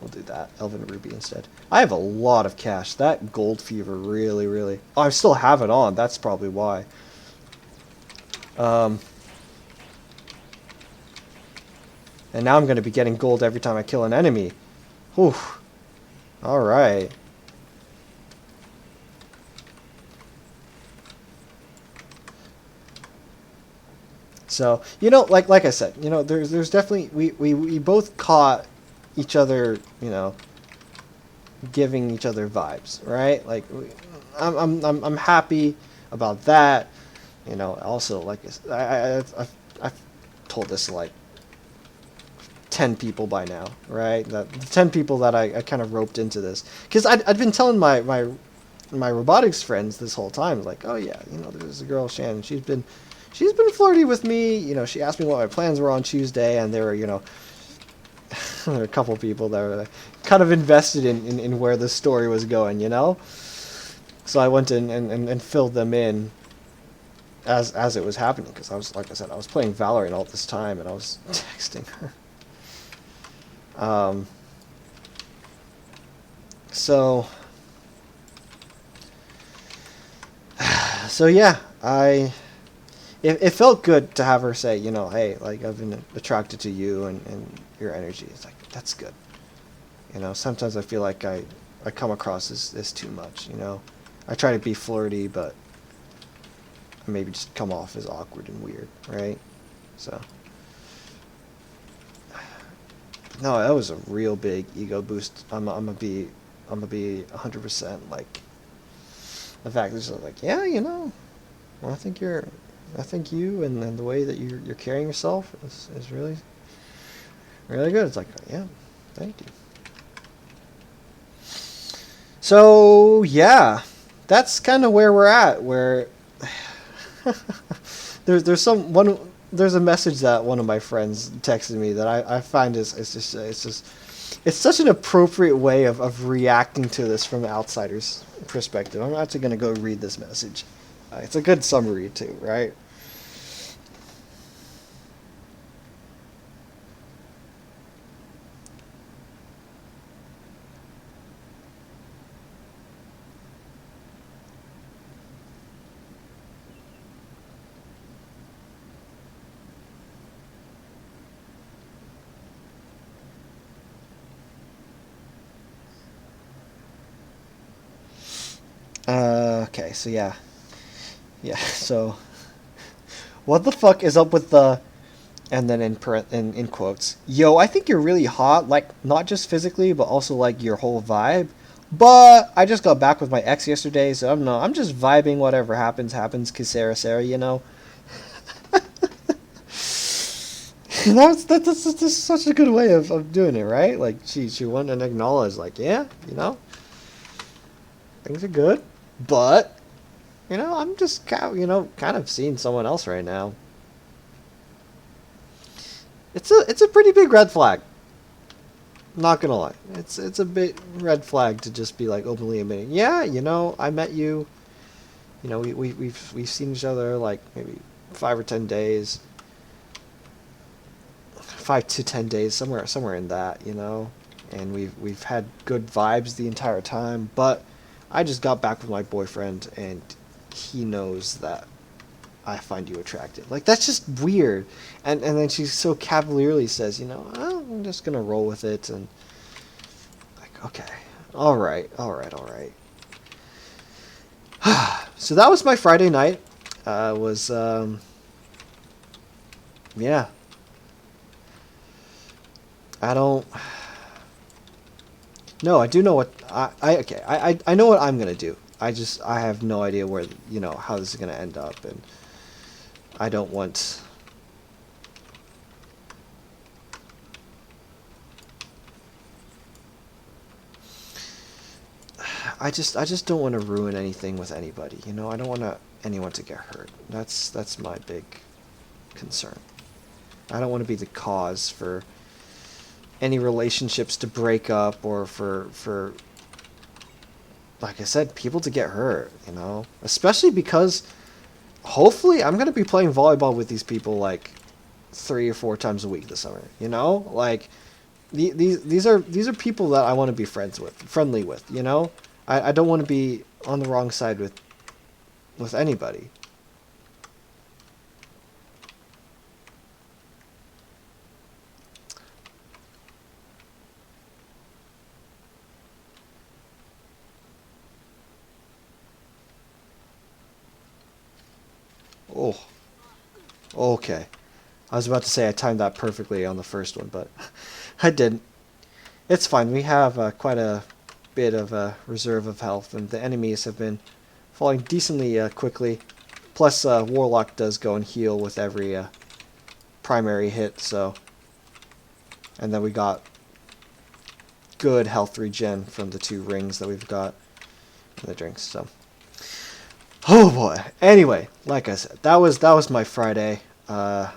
we'll do that. Elven Ruby instead. I have a lot of cash. That Gold Fever really... Oh, I still have it on. That's probably why. And now I'm going to be getting gold every time I kill an enemy. Whew. Alright. So, like I said, there's definitely, we both caught each other, giving each other vibes, right? Like, I'm happy about that. Also, like, I've told this, like, 10 people by now, right? The 10 people that I kind of roped into this. Because I'd been telling my robotics friends this whole time, like, oh yeah, there's a girl, Shannon, she's been flirty with me. She asked me what my plans were on Tuesday, and there were, there were a couple people that were kind of invested in where the story was going, So I went in and filled them in as it was happening, because I was, like I said, I was playing Valorant all this time, and I was texting her. So yeah, it felt good to have her say, hey, like, I've been attracted to you and your energy. It's like, that's good. Sometimes I feel like I come across as too much, I try to be flirty, but I maybe just come off as awkward and weird, right? So, no, that was a real big ego boost. I'm gonna be 100% like, the fact is like, yeah, I think you and the way that you're carrying yourself is really, really good. It's like, yeah, thank you. So yeah, that's kind of where we're at. Where there's a message that one of my friends texted me that I find it's such an appropriate way of reacting to this from an outsider's perspective. I'm actually going to go read this message. It's a good summary too, right? Okay, so yeah. So what the fuck is up with the, and then in quotes, yo, I think you're really hot, like, not just physically, but also, like, your whole vibe. But I just got back with my ex yesterday, so I'm just vibing. Whatever happens, que Sarah, That's such a good way of doing it, right? Like, she went and acknowledged, like, yeah, things are good, but, I'm just, kind of seeing someone else right now. It's a pretty big red flag. Not gonna lie, it's a bit red flag to just be like openly admitting, yeah, I met you. We've seen each other like maybe 5 or 10 days, 5 to 10 days, somewhere in that, and we've had good vibes the entire time. But I just got back with my boyfriend, and he knows that I find you attractive. Like, that's just weird. And then she so cavalierly says, I'm just gonna roll with it, and like, okay, all right. So that was my Friday night. Yeah. I don't. No, I do know what okay. I know what I'm gonna do. I have no idea where, you know, how this is gonna end up, and I don't want. I just don't want to ruin anything with anybody. You know, I don't want anyone to get hurt. That's my big concern. I don't want to be the cause for any relationships to break up, or for like I said, people to get hurt, you know? Especially because hopefully I'm going to be playing volleyball with these people like 3 or 4 times a week this summer, you know? Like these are people that I want to be friendly with, you know? I don't want to be on the wrong side with anybody. Oh, okay. I was about to say I timed that perfectly on the first one, but I didn't. It's fine. We have quite a bit of a reserve of health, and the enemies have been falling decently quickly. Plus, Warlock does go and heal with every primary hit, so... And then we got good health regen from the 2 rings that we've got in the drinks, so... Oh boy. Anyway, like I said, that was my Friday. A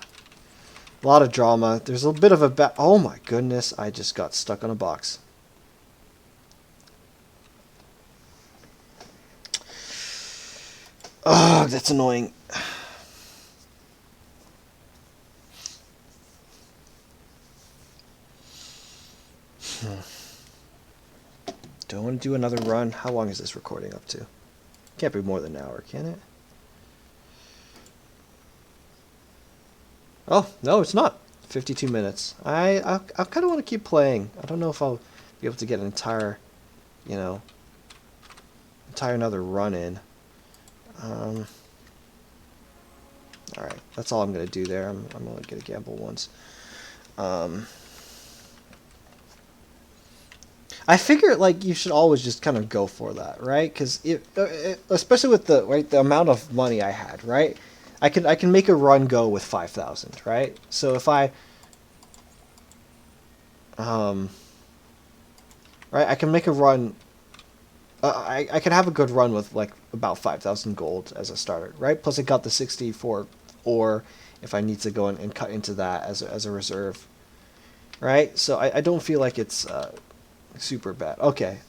lot of drama. There's a bit of a oh my goodness, I just got stuck on a box. Oh, that's annoying. Do I want to do another run? How long is this recording up to? Can't be more than an hour, can it? Oh, no, it's not. 52 minutes. I kind of want to keep playing. I don't know if I'll be able to get an entire, you know, another run in. Alright, that's all I'm going to do there. I'm only going to gamble once. I figure, like, you should always just kind of go for that, right? Because especially with the amount of money I had, right? I can make a run go with 5,000, right? So if I right, I can make a run. I can have a good run with like about 5,000 gold as a starter, right? Plus I got the 64 ore if I need to go and cut into that as a reserve, right? So I don't feel like it's super bad. Okay,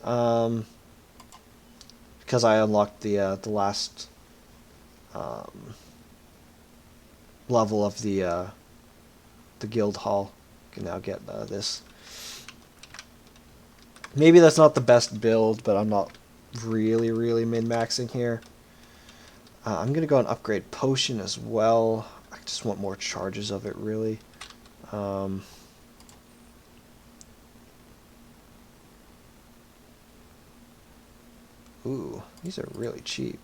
because I unlocked the last level of the guild hall. Can now get this. Maybe that's not the best build, but I'm not really min-maxing here. I'm gonna go and upgrade potion as well. I just want more charges of it, really. Ooh, these are really cheap.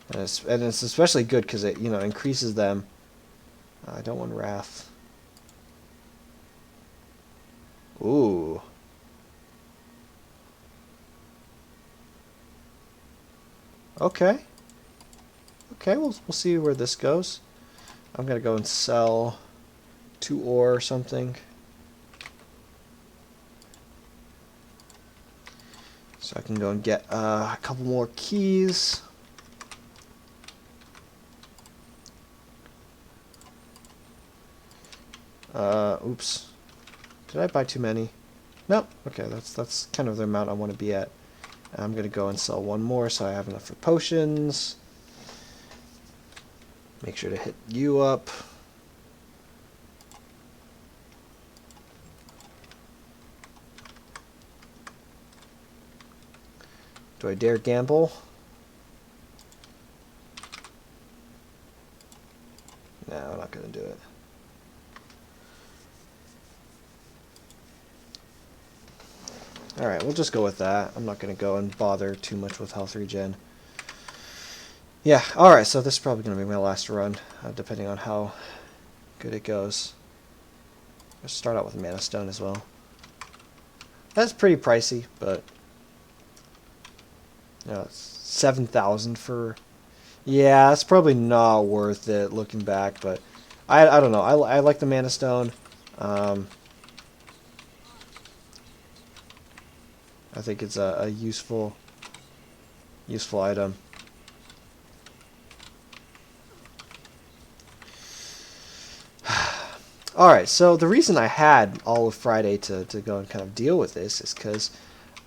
And it's especially good because it, you know, increases them. I don't want Wrath. Ooh. Okay. Okay, we'll see where this goes. I'm gonna go and sell 2 ore or something. So I can go and get a couple more keys. Oops. Did I buy too many? No. Okay, that's kind of the amount I want to be at. I'm gonna go and sell 1 more so I have enough for potions. Make sure to hit you up. Do I dare gamble? No, I'm not gonna do it. Alright, we'll just go with that. I'm not going to go and bother too much with health regen. Yeah, alright, so this is probably going to be my last run, depending on how good it goes. Let's start out with Mana Stone as well. That's pretty pricey, but it's 7,000 for. Yeah, it's probably not worth it looking back, but I don't know. I like the Mana Stone. Um, I think it's a useful item. Alright, so the reason I had all of Friday to go and kind of deal with this is because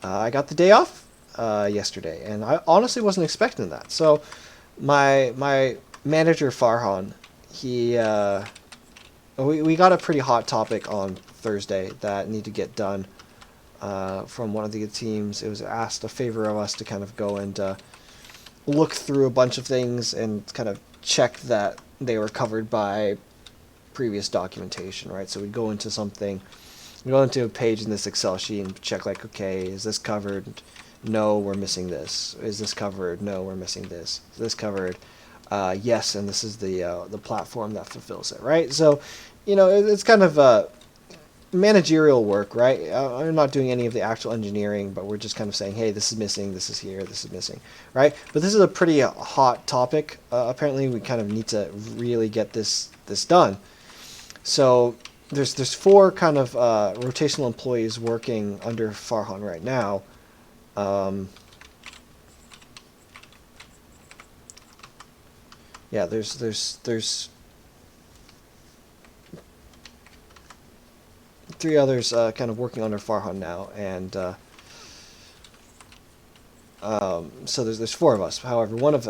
I got the day off yesterday, and I honestly wasn't expecting that. So my manager Farhan, we got a pretty hot topic on Thursday that needed to get done from one of the teams. It was asked a favor of us to kind of go and look through a bunch of things and kind of check that they were covered by previous documentation, right? So we go into something, we go into a page in this Excel sheet and check like, okay, is this covered? No, we're missing this. Is this covered? No, we're missing this. Is this covered? Yes, and this is the platform that fulfills it, right? So, it's kind of managerial work, right? I'm not doing any of the actual engineering, but we're just kind of saying, hey, this is missing, this is here, this is missing, right? But this is a pretty hot topic. Apparently, we kind of need to really get this done. So there's 4 kind of rotational employees working under Farhan right now. Yeah, there's 3 others kind of working under Farhan now, and so there's 4 of us. However, one of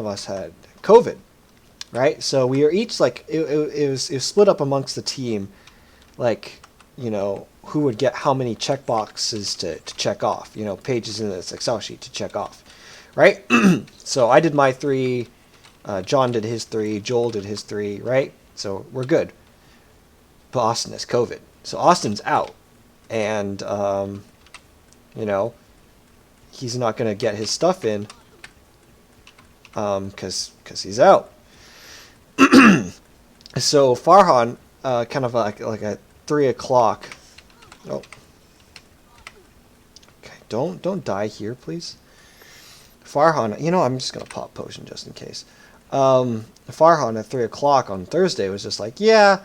us had COVID, right? So we are each like it was split up amongst the team, like who would get how many check boxes to check off, pages in this Excel sheet to check off, right? So I did my 3, John did his 3, Joel did his 3, right? So we're good. But Austin has COVID, so Austin's out, and he's not gonna get his stuff in, because he's out. So Farhan, kind of like at 3 o'clock. Oh, okay. Don't die here, please. Farhan, I'm just gonna pop potion just in case. Farhan at 3 o'clock on Thursday was just like, yeah,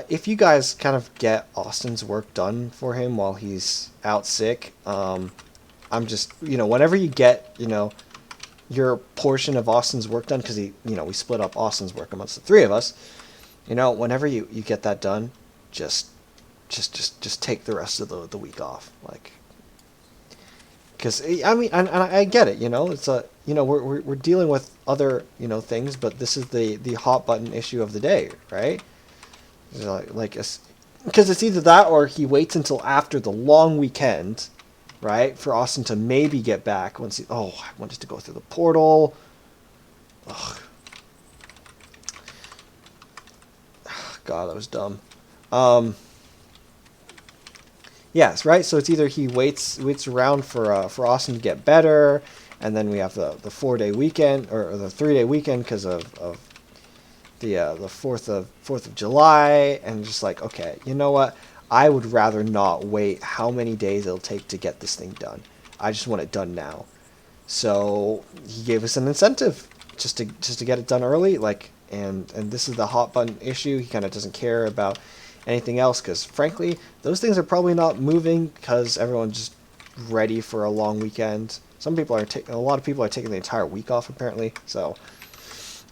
if you guys kind of get Austin's work done for him while he's out sick, I'm just, whenever you get, your portion of Austin's work done, because we split up Austin's work amongst the 3 of us. Whenever you get that done, just take the rest of the week off, like, because I mean, and I get it, it's we're dealing with other things, but this is the hot button issue of the day, right? Because it's either that or he waits until after the long weekend, right, for Austin to maybe get back once I wanted to go through the portal. Ugh. God, that was dumb. Yes, right. So it's either he waits around for Austin to get better, and then we have the 4-day weekend or the 3-day weekend because of the 4th of July, and just like, okay, you know what? I would rather not wait how many days it'll take to get this thing done. I just want it done now. So he gave us an incentive just to get it done early, like, and this is the hot button issue. He kind of doesn't care about anything else, because frankly, those things are probably not moving because everyone's just ready for a long weekend. A lot of people are taking the entire week off apparently. So,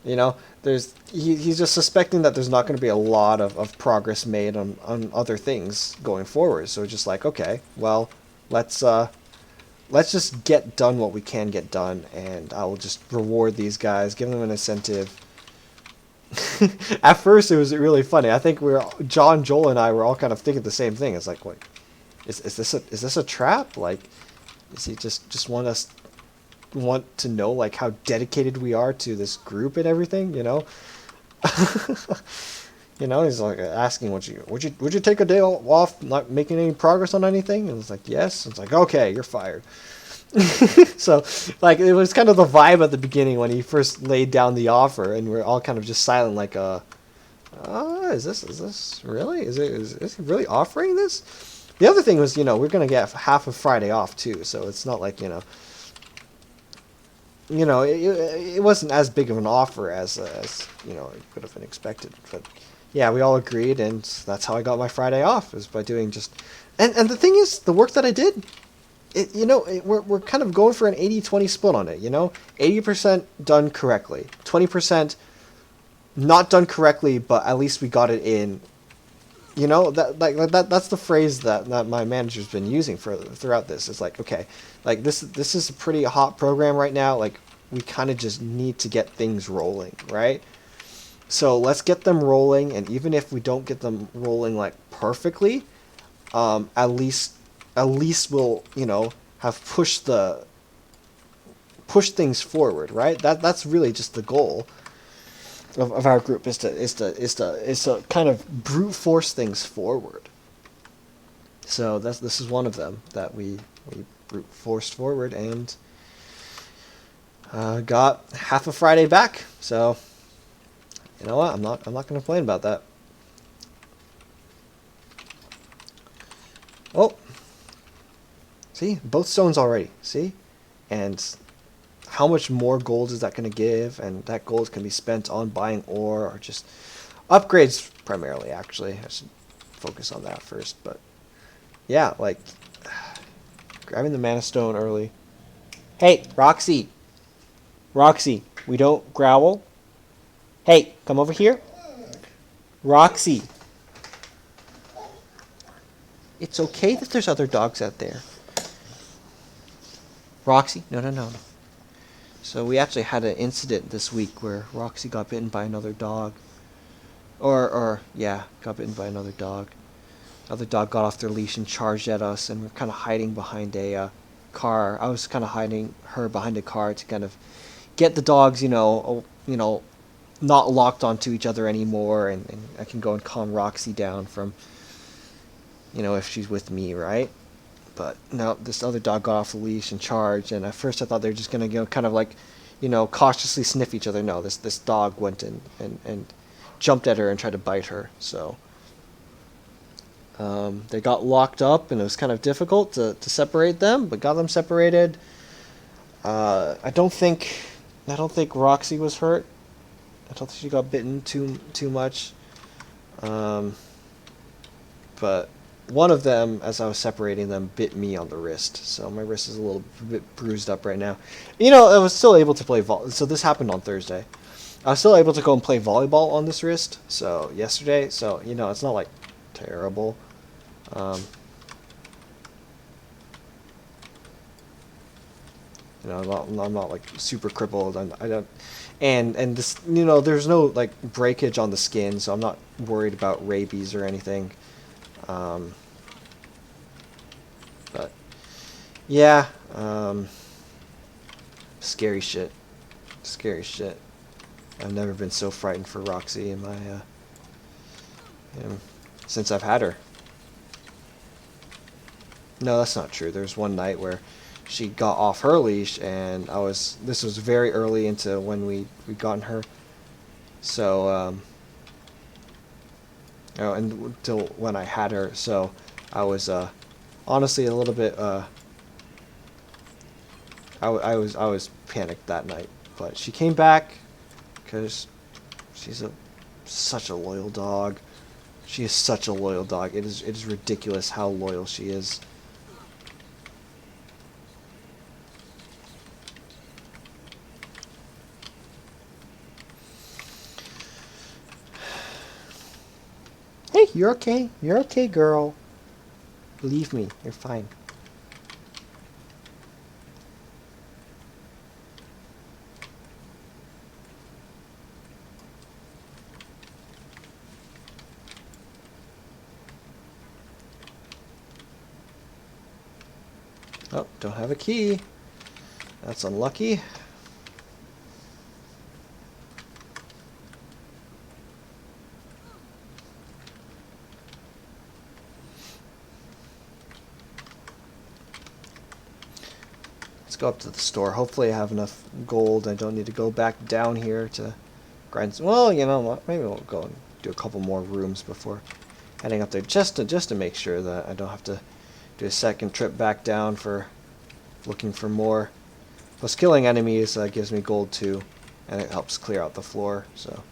he's just suspecting that there's not going to be a lot of progress made on other things going forward. So just like, okay, well, let's just get done what we can get done, and I will just reward these guys, give them an incentive. At first, it was really funny. I think John, Joel, and I were all kind of thinking the same thing. It's like, what is this a trap? Like, is he just want to know like how dedicated we are to this group and everything? He's like asking, would you take a day off, not making any progress on anything? And it's like, yes. And it's like, okay, you're fired. So, like, it was kind of the vibe at the beginning when he first laid down the offer, and we're all kind of just silent, like, is this really? Is he really offering this? The other thing was, we're gonna get half of Friday off too, so it's not like it wasn't as big of an offer as it could have been expected. But yeah, we all agreed, and that's how I got my Friday off, is by doing just. And the thing is, the work that I did, we're kind of going for an 80-20 split on it. 80% done correctly, 20% not done correctly, but at least we got it in. That's the phrase that my manager's been using throughout this. It's like, okay, like this is a pretty hot program right now. Like, we kind of just need to get things rolling, right? So let's get them rolling, and even if we don't get them rolling like perfectly, at least we'll have pushed things forward, right? That's really just the goal of our group, is to kind of brute force things forward. So this is one of them that we brute forced forward, and got half of Friday back. So you know what? I'm not going to complain about that. Oh, see, both stones already. See, and how much more gold is that going to give? And that gold can be spent on buying ore or just upgrades primarily. Actually, I should focus on that first. But yeah, like grabbing the mana stone early. Hey, Roxy, we don't growl. Hey, come over here. Roxy. It's okay that there's other dogs out there. Roxy, no. So we actually had an incident this week where Roxy got bitten by another dog. Got bitten by another dog. Another dog got off their leash and charged at us, and we're kind of hiding behind a car. I was kind of hiding her behind a car to kind of get the dogs, not locked onto each other anymore, and I can go and calm Roxy down from, if she's with me, right? But no, this other dog got off the leash and charged, and at first I thought they were just going to, kind of like, cautiously sniff each other. No, this dog went in and jumped at her and tried to bite her, so they got locked up, and it was kind of difficult to separate them, but got them separated. I don't think Roxy was hurt. I don't think she got bitten too much. But one of them, as I was separating them, bit me on the wrist. So my wrist is a little bit bruised up right now. I was still able to play so this happened on Thursday. I was still able to go and play volleyball on this wrist. So yesterday, it's not like terrible. I'm not like super crippled. I don't. And this, there's no like breakage on the skin, so I'm not worried about rabies or anything. But yeah, scary shit. I've never been so frightened for Roxy in my since I've had her. No, that's not true. There's one night where she got off her leash, and this was very early into when we gotten her. So, until when I had her, so I was, honestly a little bit, I was panicked that night, but she came back, because she's such a loyal dog. She is such a loyal dog. It is ridiculous how loyal she is. Hey, you're okay. You're okay, girl. Believe me, you're fine. Oh, don't have a key. That's unlucky. Let's go up to the store. Hopefully I have enough gold. I don't need to go back down here to grind. Well, you know what? Maybe we'll go and do a couple more rooms before heading up there just to make sure that I don't have to do a second trip back down for looking for more. Plus, killing enemies gives me gold too, and it helps clear out the floor. So.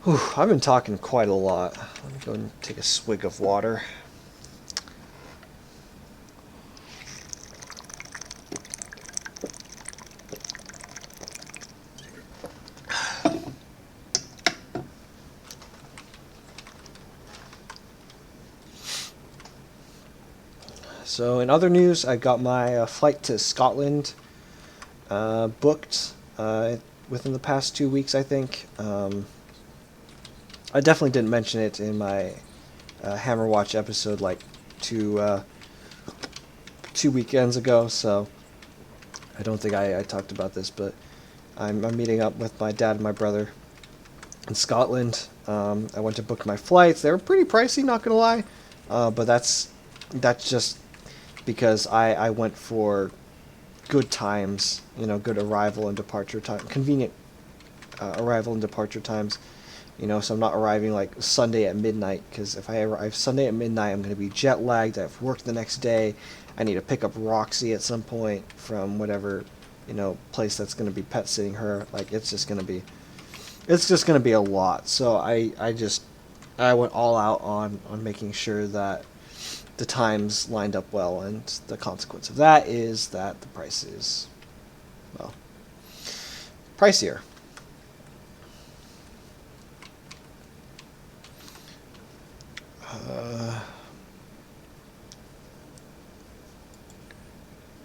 Whew, I've been talking quite a lot. Let me go and take a swig of water. So in other news, I got my flight to Scotland booked within the past 2 weeks, I think. I definitely didn't mention it in my Hammerwatch episode like two weekends ago, so I don't think I talked about this, but I'm meeting up with my dad and my brother in Scotland. I went to book my flights. They were pretty pricey, not gonna lie, but that's just because I went for good times, good arrival and departure time, convenient arrival and departure times. So I'm not arriving like Sunday at midnight, because if I arrive Sunday at midnight, I'm going to be jet lagged. I have work the next day. I need to pick up Roxy at some point from whatever, place that's going to be pet sitting her. Like, it's just going to be a lot. So I went all out on making sure that the times lined up well, and the consequence of that is that the price is, well, pricier.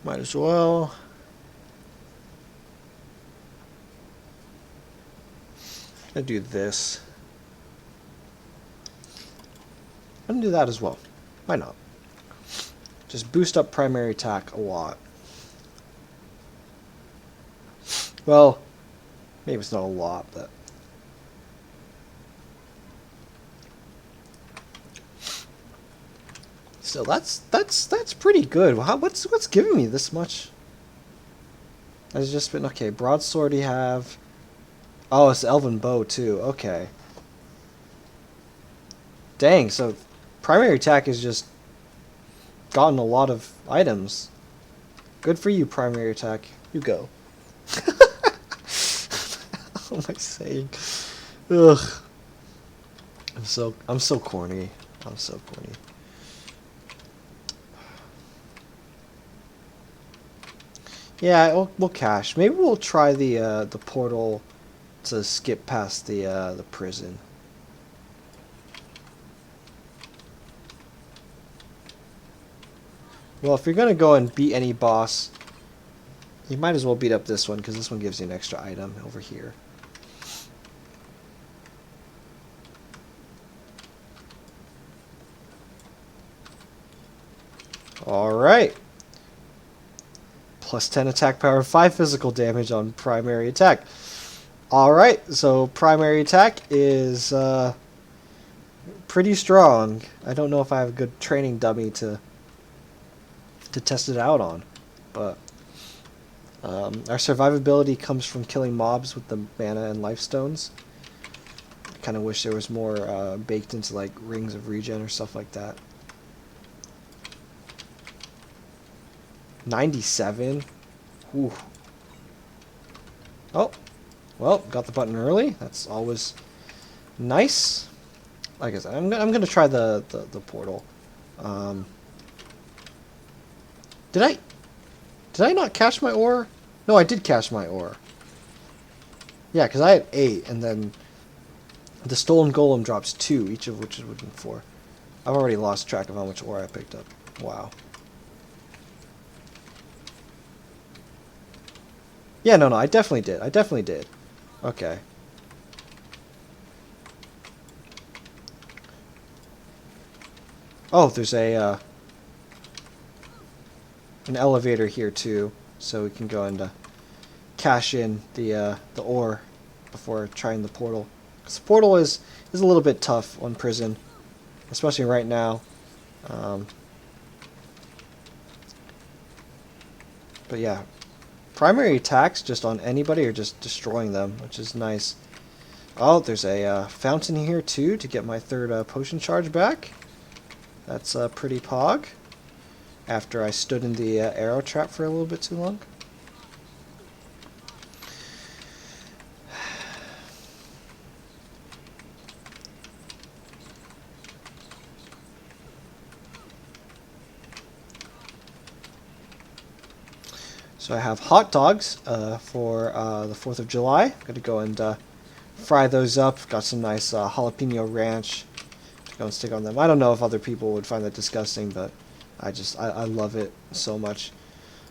Might as well. I do this. I'm gonna do that as well. Why not? Just boost up primary attack a lot. Well, maybe it's not a lot, but still, that's pretty good. What's giving me this much? Has just been okay. Broadsword you have. Oh, it's Elven Bow too. Okay. Dang. So primary attack has just gotten a lot of items. Good for you, primary attack. You go. What am I saying? Ugh. I'm so corny. I'm so corny. Yeah, we'll cash. Maybe we'll try the portal to skip past the prison. Well, if you're gonna go and beat any boss, you might as well beat up this one, because this one gives you an extra item over here. Alright. Plus 10 attack power, 5 physical damage on primary attack. Alright, so primary attack is pretty strong. I don't know if I have a good training dummy to test it out on, but our survivability comes from killing mobs with the mana and life stones. I kind of wish there was more baked into like rings of regen or stuff like that. 97. Ooh. Oh, well, got the button early. That's always nice. Like I said, I'm gonna try the portal. Did I not cache my ore? No, I did cache my ore. Yeah, because I had 8, and then the stolen golem drops 2, each of which is within 4. I've already lost track of how much ore I picked up. Wow. Yeah, no, I definitely did. I definitely did. Okay. Oh, there's a an elevator here too, so we can go and cash in the ore before trying the portal. 'Cause the portal is a little bit tough on prison, especially right now. But yeah, primary attacks just on anybody or just destroying them, which is nice. Oh, there's a fountain here too to get my third potion charge back. That's pretty pog. After I stood in the arrow trap for a little bit too long. So I have hot dogs for the 4th of July. I'm going to go and fry those up. Got some nice jalapeno ranch to go and stick on them. I don't know if other people would find that disgusting, but I love it so much.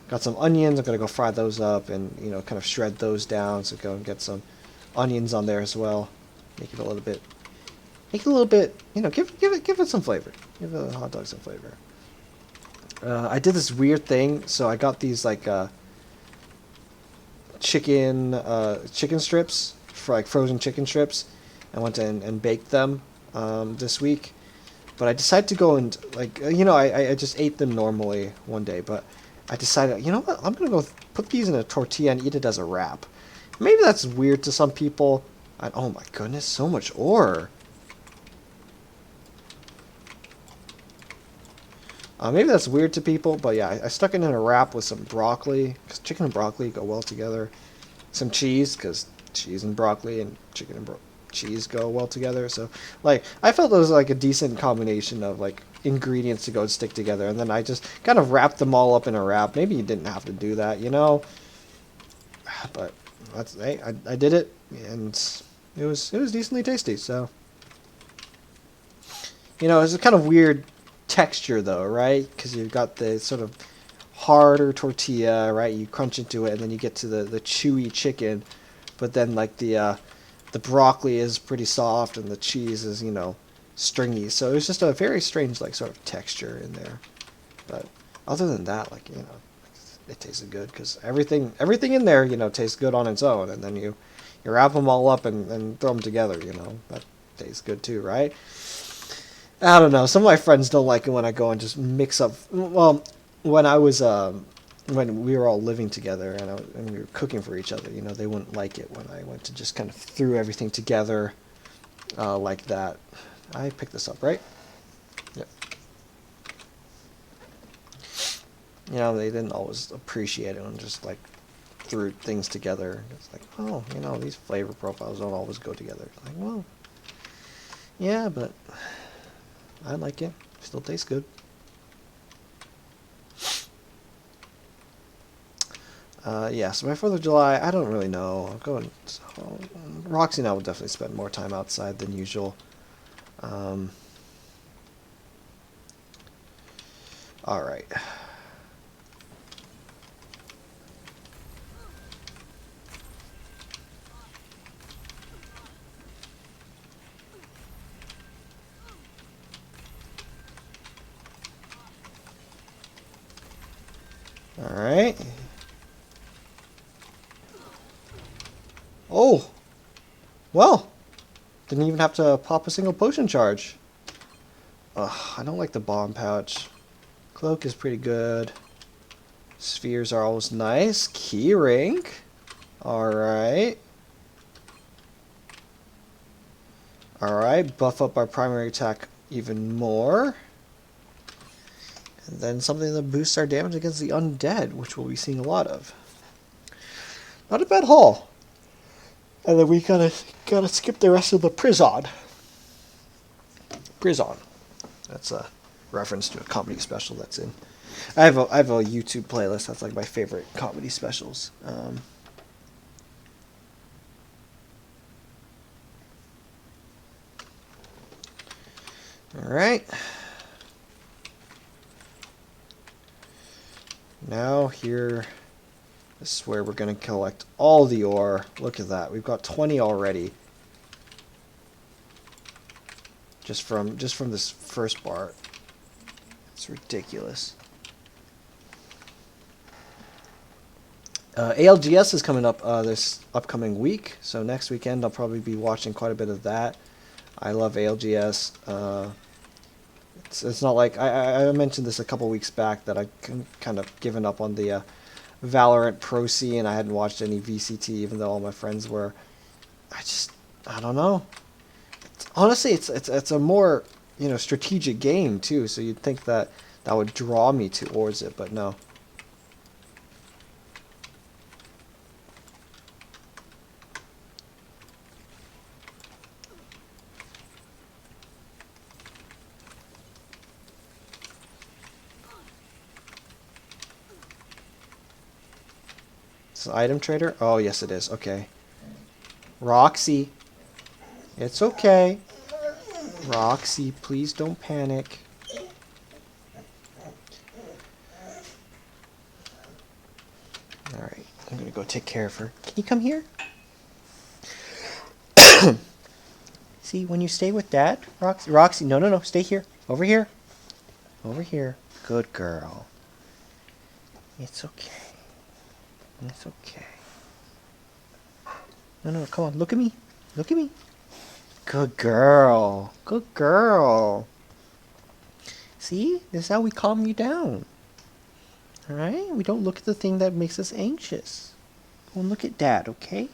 Got some onions. I'm going to go fry those up and, you know, kind of shred those down. So go and get some onions on there as well. Make it a little bit, you know, give it some flavor. Give the hot dog some flavor. I did this weird thing. So I got these like chicken strips, for like frozen chicken strips. I went in and baked them this week, but I decided to go and like you know I just ate them normally one day, but I decided, you know what, I'm gonna go put these in a tortilla and eat it as a wrap. Maybe that's weird to some people. Oh my goodness, so much ore. Maybe that's weird to people, but yeah, I stuck it in a wrap with some broccoli, because chicken and broccoli go well together. Some cheese, because cheese and broccoli and chicken and cheese go well together. So, like, I felt it was like a decent combination of, like, ingredients to go and stick together. And then I just kind of wrapped them all up in a wrap. Maybe you didn't have to do that, you know? But, hey, I did it, and it was decently tasty, so. You know, it's a kind of weird texture though, right? Because you've got the sort of harder tortilla, right? You crunch into it, and then you get to the chewy chicken, but then like the broccoli is pretty soft, and the cheese is, you know, stringy. So it's just a very strange like sort of texture in there. But other than that, like, you know, it tasted good because everything in there, you know, tastes good on its own, and then you wrap them all up and throw them together. You know, that tastes good too, right? I don't know. Some of my friends don't like it when I go and just mix up. Well, when I was when we were all living together and we were cooking for each other, you know, they wouldn't like it when I went to just kind of threw everything together like that. I picked this up, right? Yep. You know, they didn't always appreciate it when just like threw things together. It's like, oh, you know, these flavor profiles don't always go together. It's like, well, yeah, but I like it. Still tastes good. Yeah, so my 4th of July, I don't really know. I'll go and Roxy and I will definitely spend more time outside than usual. Alright. Alright. Oh! Well, didn't even have to pop a single potion charge. Ugh, I don't like the bomb pouch. Cloak is pretty good. Spheres are always nice. Keyring. Alright. Alright, buff up our primary attack even more. And then something that boosts our damage against the undead, which we'll be seeing a lot of. Not a bad haul. And then we gotta skip the rest of the prison. Prison. That's a reference to a comedy special that's in. I have a YouTube playlist that's like my favorite comedy specials. All right. Now here, this is where we're going to collect all the ore. Look at that. We've got 20 already. Just from this first bar. It's ridiculous. ALGS is coming up this upcoming week. So next weekend I'll probably be watching quite a bit of that. I love ALGS. It's not like I mentioned this a couple weeks back that I kind of given up on the Valorant Pro C and I hadn't watched any VCT, even though all my friends were. I don't know. Honestly, it's a more, strategic game too. So you'd think that that would draw me towards it, but no. It's an item trader? Oh, yes it is. Okay. Roxy. It's okay. Roxy, please don't panic. Alright, I'm gonna go take care of her. Can you come here? See, when you stay with Dad, Roxy, no, stay here. Over here. Over here. Good girl. It's okay. It's okay. No, come on, look at me. Look at me. Good girl. Good girl. See, this is how we calm you down. Alright? We don't look at the thing that makes us anxious. Go and look at Dad, okay?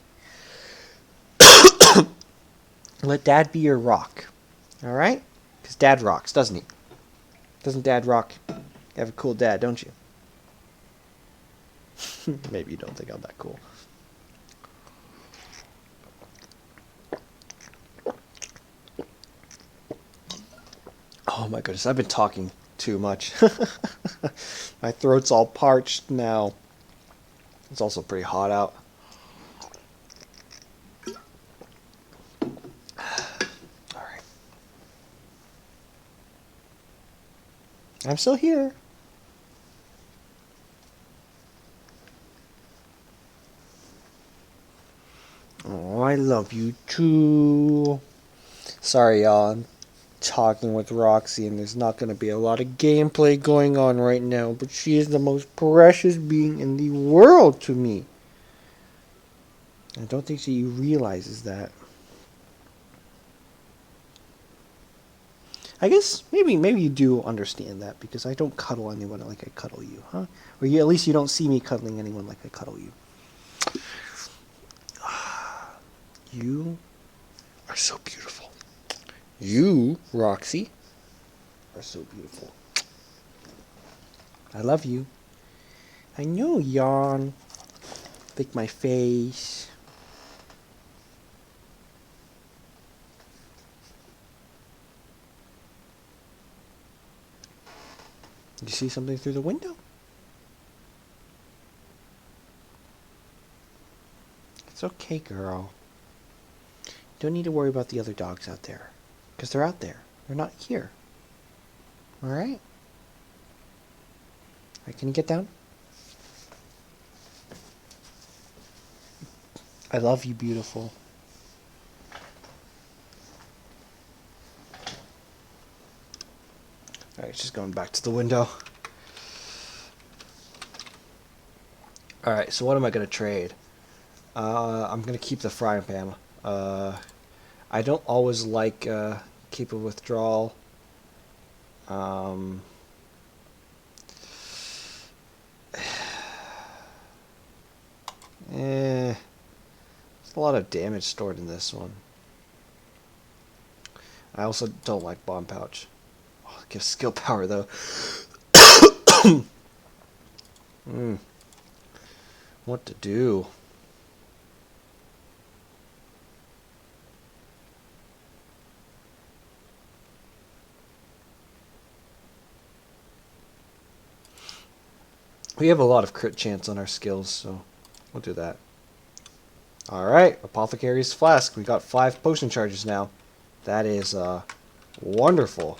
Let Dad be your rock. Alright? Because Dad rocks, doesn't he? Doesn't Dad rock? You have a cool dad, don't you? Maybe you don't think I'm that cool. Oh my goodness, I've been talking too much. My throat's all parched now. It's also pretty hot out. Alright. I'm still here. Oh, I love you too. Sorry, y'all. I'm talking with Roxy, and there's not going to be a lot of gameplay going on right now, but she is the most precious being in the world to me. I don't think she realizes that. I guess maybe you do understand that, because I don't cuddle anyone like I cuddle you, huh? Or at least you don't see me cuddling anyone like I cuddle you. You are so beautiful. You, Roxy, are so beautiful. I love you. I know, yawn. Lick my face. Did you see something through the window? It's okay, girl. Don't need to worry about the other dogs out there. Because they're out there. They're not here. Alright? Alright, can you get down? I love you, beautiful. Alright, just going back to the window. Alright, so what am I going to trade? I'm going to keep the frying pan. I don't always like keep a withdrawal. There's a lot of damage stored in this one. I also don't like bomb pouch. Oh, it gives skill power though. What to do? We have a lot of crit chance on our skills, so we'll do that. Alright, Apothecary's Flask. We got 5 potion charges now. That is wonderful.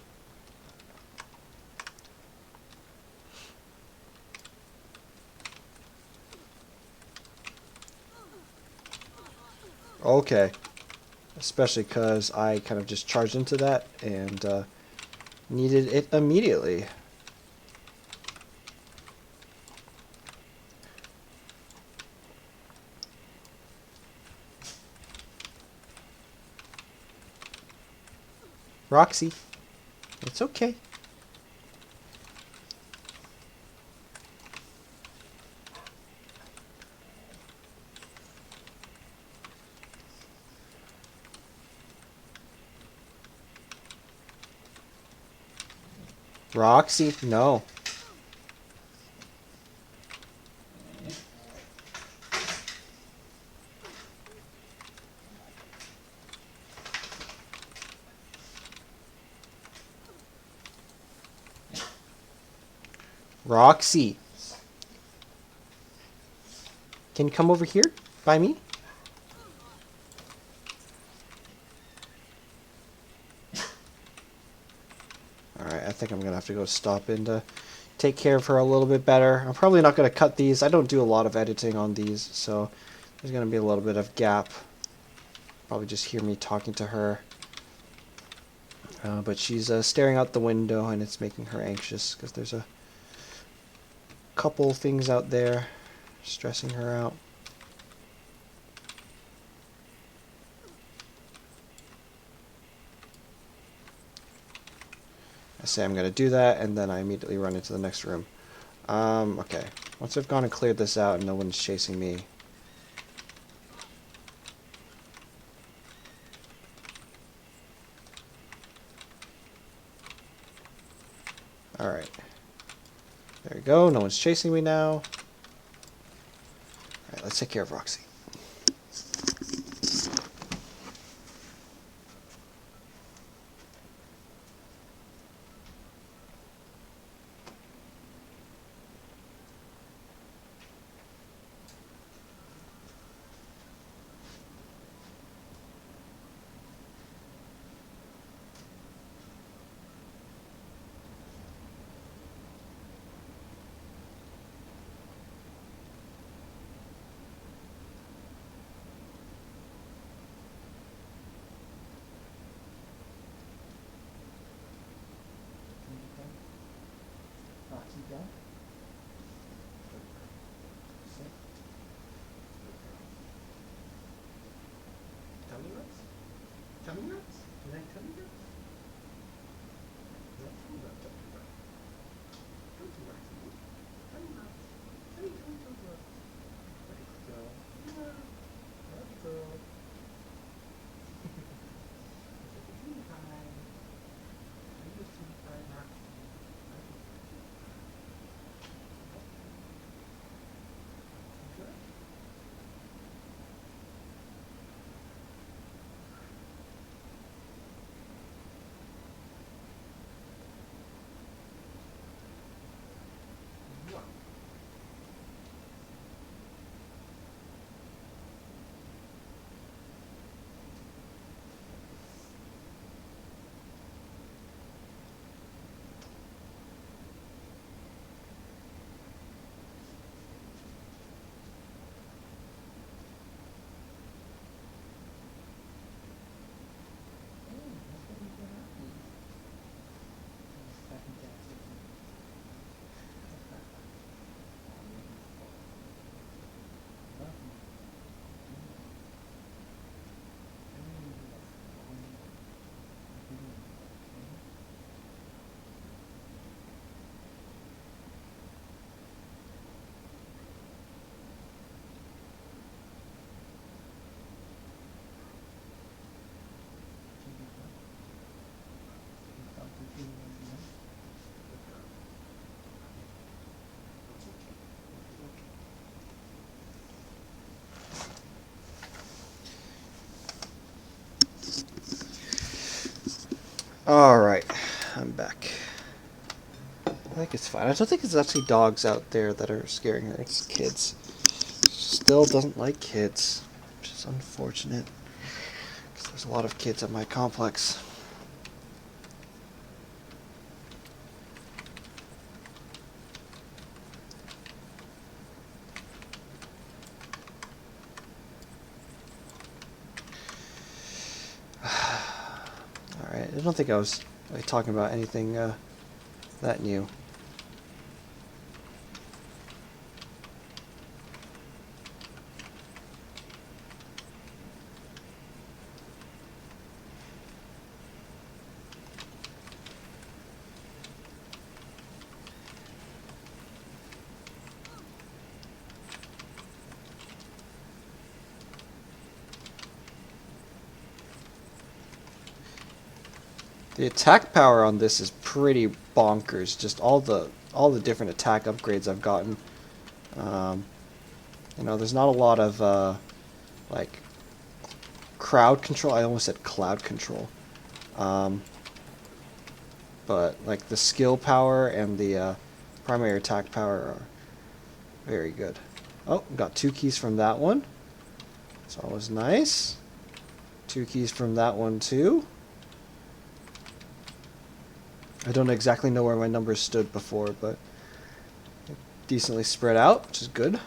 Okay. Especially because I kind of just charged into that and needed it immediately. Roxy, it's okay. Roxy, no. Roxy. Can you come over here by me? Alright, I think I'm going to have to go stop in to take care of her a little bit better. I'm probably not going to cut these. I don't do a lot of editing on these, so there's going to be a little bit of gap. Probably just hear me talking to her. But she's staring out the window, and it's making her anxious because there's a couple things out there stressing her out. I say I'm going to do that, and then I immediately run into the next room. Okay. Once I've gone and cleared this out and no one's chasing me. Alright. There we go. No one's chasing me now. Alright, let's take care of Roxy. Tummy nuts? You like tummy nuts? Don't do that, don't do that. Don't do that. Tummy nuts. Tummy nuts. Right, girl. Yeah. Right, girl. Tummy time. I use tummy time, Roxy. Good? Alright, I'm back. I think it's fine. I don't think it's actually dogs out there that are scaring her. It's kids. She still doesn't like kids, which is unfortunate. Because there's a lot of kids at my complex. Alright, I don't think I was really talking about anything that new. The attack power on this is pretty bonkers. Just all the different attack upgrades I've gotten. You know, there's not a lot of like crowd control. I almost said cloud control. But like the skill power and the primary attack power are very good. Oh, got 2 keys from that one. It's always nice. 2 keys from that one too. I don't exactly know where my numbers stood before, but decently spread out, which is good.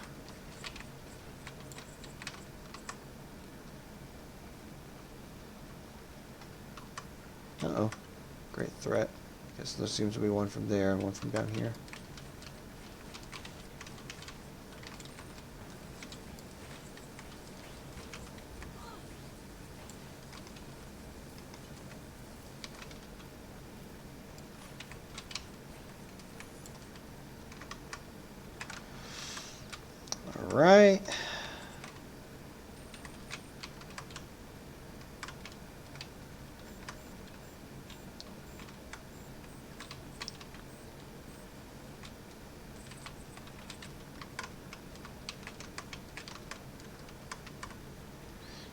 Uh-oh. Great threat. Guess there seems to be one from there and one from down here. Alright.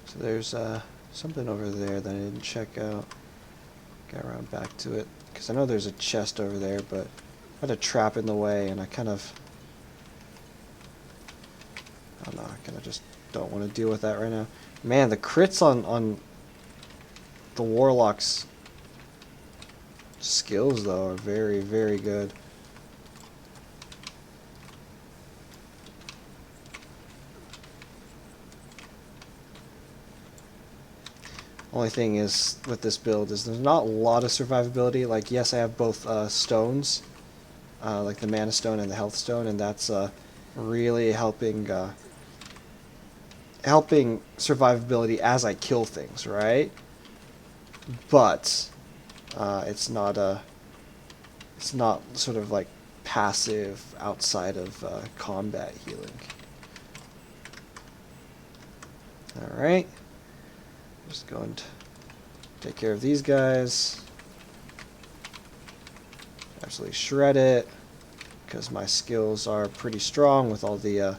So there's something over there that I didn't check out. Get around back to it. Because I know there's a chest over there, but I had a trap in the way and I kind of... I don't know, I kind of just don't want to deal with that right now. Man, the crits on the Warlock's skills, though, are very, very good. Only thing is, with this build, is there's not a lot of survivability. Like, yes, I have both stones, like the Mana Stone and the Health Stone, and that's really helping survivability as I kill things, right? But it's not sort of like passive outside of combat healing. All right, just going to take care of these guys. Absolutely shred it, because my skills are pretty strong with all the.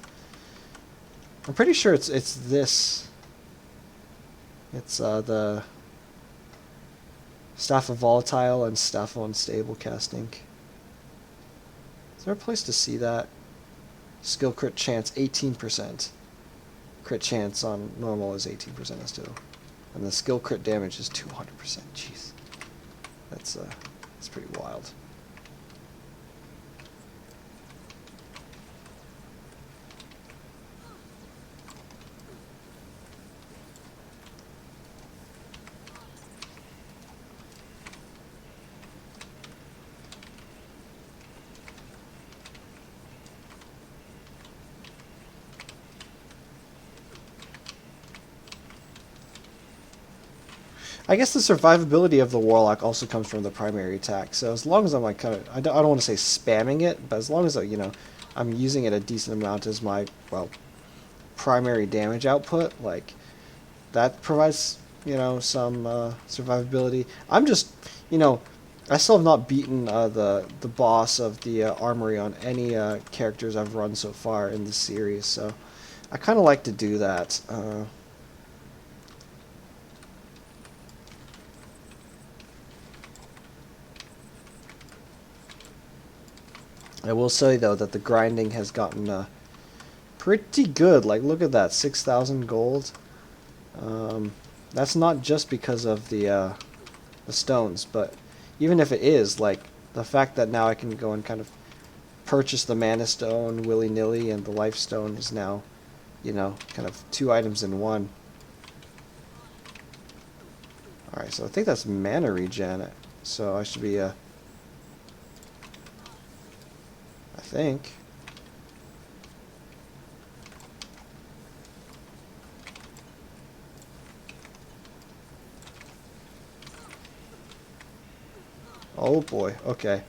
I'm pretty sure it's this. It's the Staff of Volatile and Staff of Unstable casting. Is there a place to see that? Skill crit chance 18%. Crit chance on normal is 18% as too. And the skill crit damage is 200%. Jeez. That's pretty wild. I guess the survivability of the Warlock also comes from the primary attack. So as long as I'm like kind of, I don't want to say spamming it, but as long as I'm using it a decent amount as my primary damage output, like that provides some survivability. I'm just I still have not beaten the boss of the armory on any characters I've run so far in the series, so I kind of like to do that. I will say, though, that the grinding has gotten pretty good. Like, look at that, 6,000 gold. That's not just because of the stones, but even if it is, like, the fact that now I can go and kind of purchase the Mana Stone willy-nilly and the Life Stone is now, kind of 2 items in one. Alright, so I think that's mana regen, so I should be, I think. Oh boy, okay.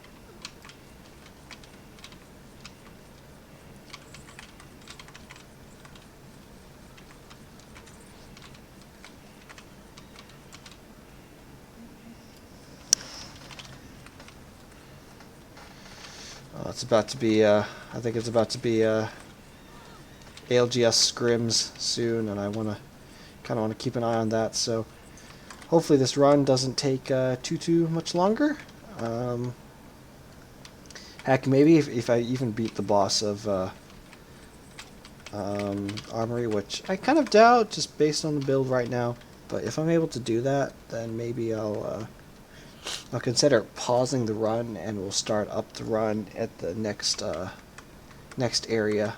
it's about to be, I think it's about to be, ALGS scrims soon, and I kind of want to keep an eye on that, so hopefully this run doesn't take too much longer. Heck, maybe if I even beat the boss of Armory, which I kind of doubt just based on the build right now, but if I'm able to do that, then maybe I'll consider pausing the run, and we'll start up the run at the next area.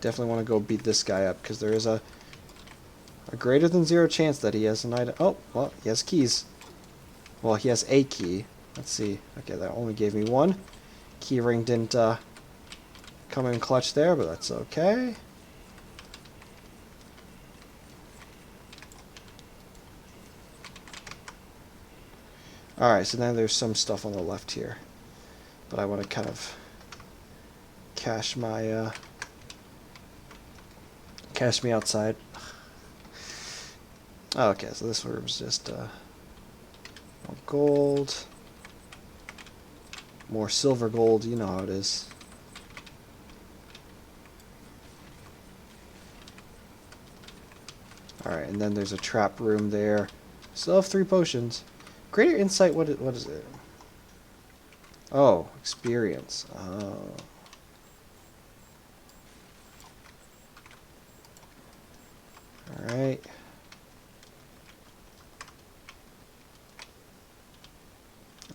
Definitely want to go beat this guy up, because there is a greater than 0 chance that he has an item. Oh, well, he has keys. Well, he has a key. Let's see. Okay, that only gave me 1. Key ring didn't come in clutch there, but that's okay. Alright, so now there's some stuff on the left here. But I want to kind of cache my cache me outside. Okay, so this room's just more gold, more silver gold, you know how it is. Alright, and then there's a trap room there. Still have 3 potions. Greater insight, what is it? Oh, experience. Oh. Alright.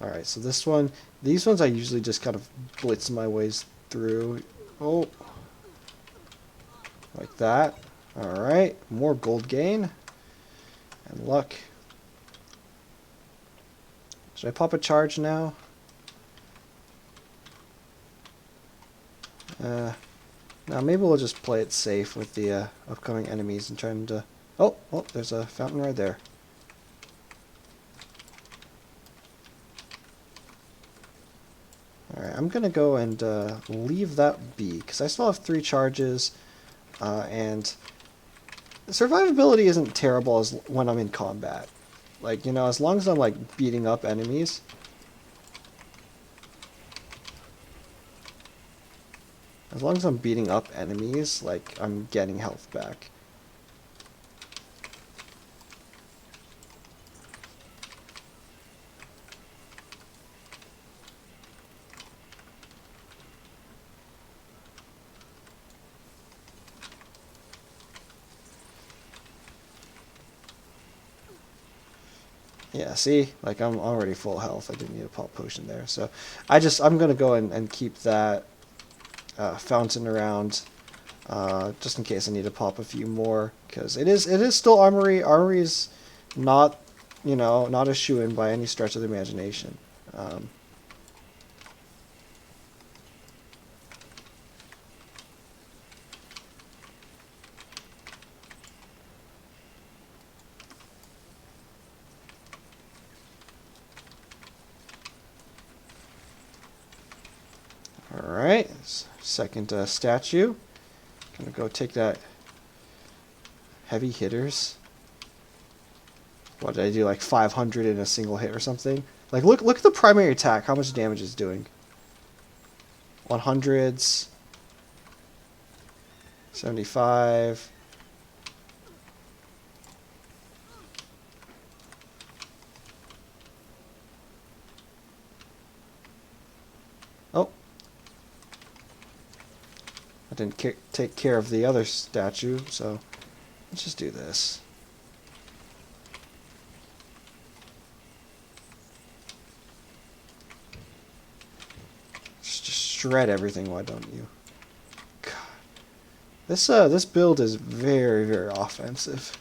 Alright, so this one, these ones I usually just kind of blitz my ways through. Oh. Like that. Alright, more gold gain. And luck. Should I pop a charge now? Now maybe we'll just play it safe with the upcoming enemies and trying to... Oh, there's a fountain right there. Alright, I'm gonna go and leave that be, because I still have 3 charges, and survivability isn't terrible as when I'm in combat. Like, you know, as long as I'm, like, beating up enemies... As long as I'm beating up enemies, like, I'm getting health back. Yeah, see? Like, I'm already full health. I didn't need a pop potion there. So, I'm going to go and keep that fountain around, just in case I need to pop a few more, because it is still Armory. Armory is not, you know, not a shoo-in by any stretch of the imagination. Alright, second statue. Gonna go take that heavy hitters. What did I do, like 500 in a single hit or something? Like, look at the primary attack, how much damage it's doing. 100s. 75. Oh. I didn't take care of the other statue, so let's just do this. Just shred everything, why don't you? God. This build is very, very offensive.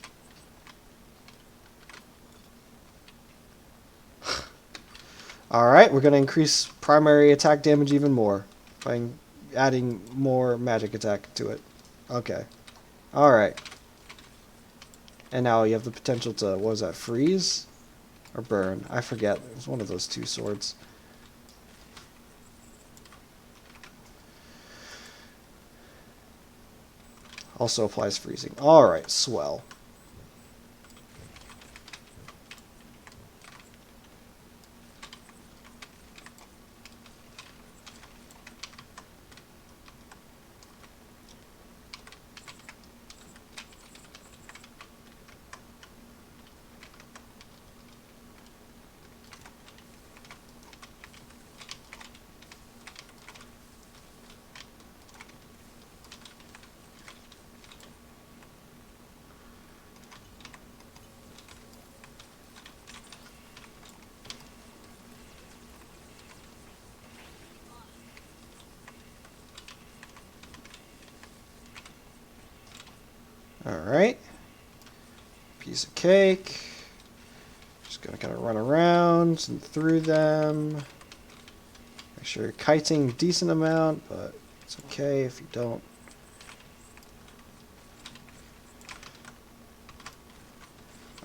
Alright, we're going to increase primary attack damage even more by adding more magic attack to it. Okay. Alright. And now you have the potential to, what was that, freeze? Or burn? I forget. It was one of those 2 swords. Also applies freezing. Alright, swell. Alright. Piece of cake. Just gonna kind of run around and through them. Make sure you're kiting a decent amount, but it's okay if you don't.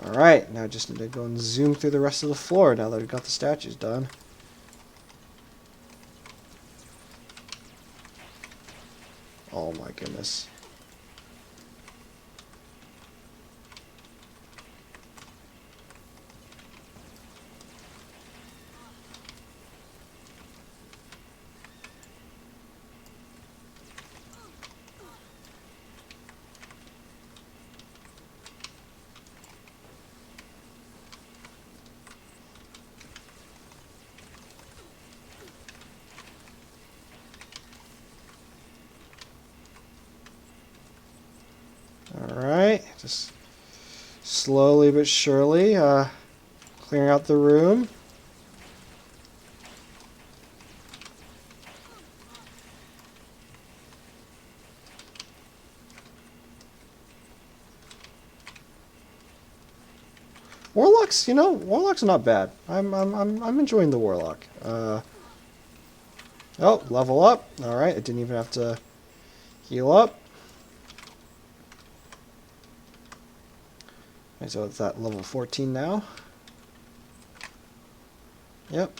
Alright, now I just need to go and zoom through the rest of the floor now that we've got the statues done. Oh my goodness. Alright, just slowly but surely clearing out the room. Warlocks, you know, Warlock's not bad. I'm enjoying the Warlock. Oh, level up. Alright, I didn't even have to heal up. So it's at level 14 now. Yep.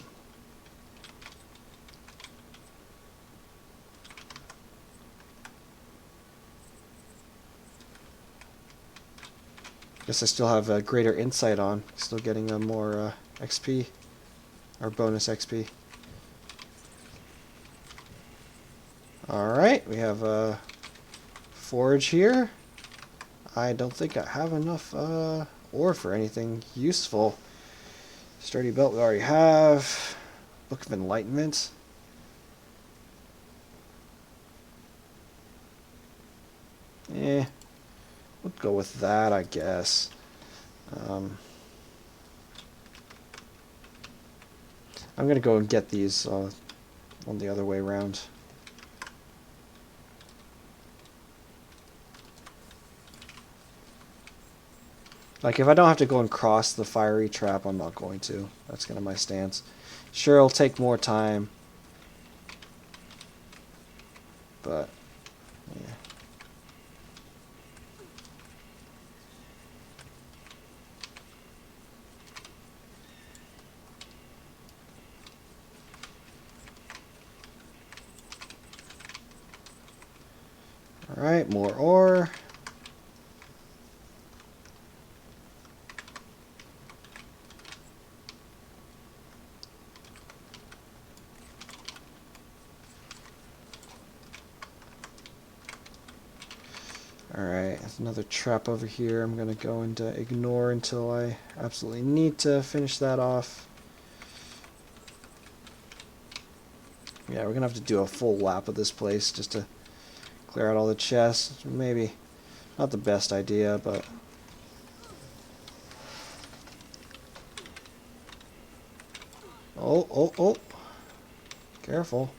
Guess I still have a greater insight on. Still getting a more XP, or bonus XP. Alright, we have a forge here. I don't think I have enough ore for anything useful. Sturdy belt we already have. Book of Enlightenment. We'll go with that, I guess. I'm gonna go and get these on the other way around. Like, if I don't have to go and cross the fiery trap, I'm not going to. That's kind of my stance. Sure, it'll take more time. But, yeah. Alright, more ore. Alright, there's another trap over here I'm going to go and ignore until I absolutely need to finish that off. Yeah, we're going to have to do a full lap of this place just to clear out all the chests. Maybe not the best idea, but... Oh. Careful.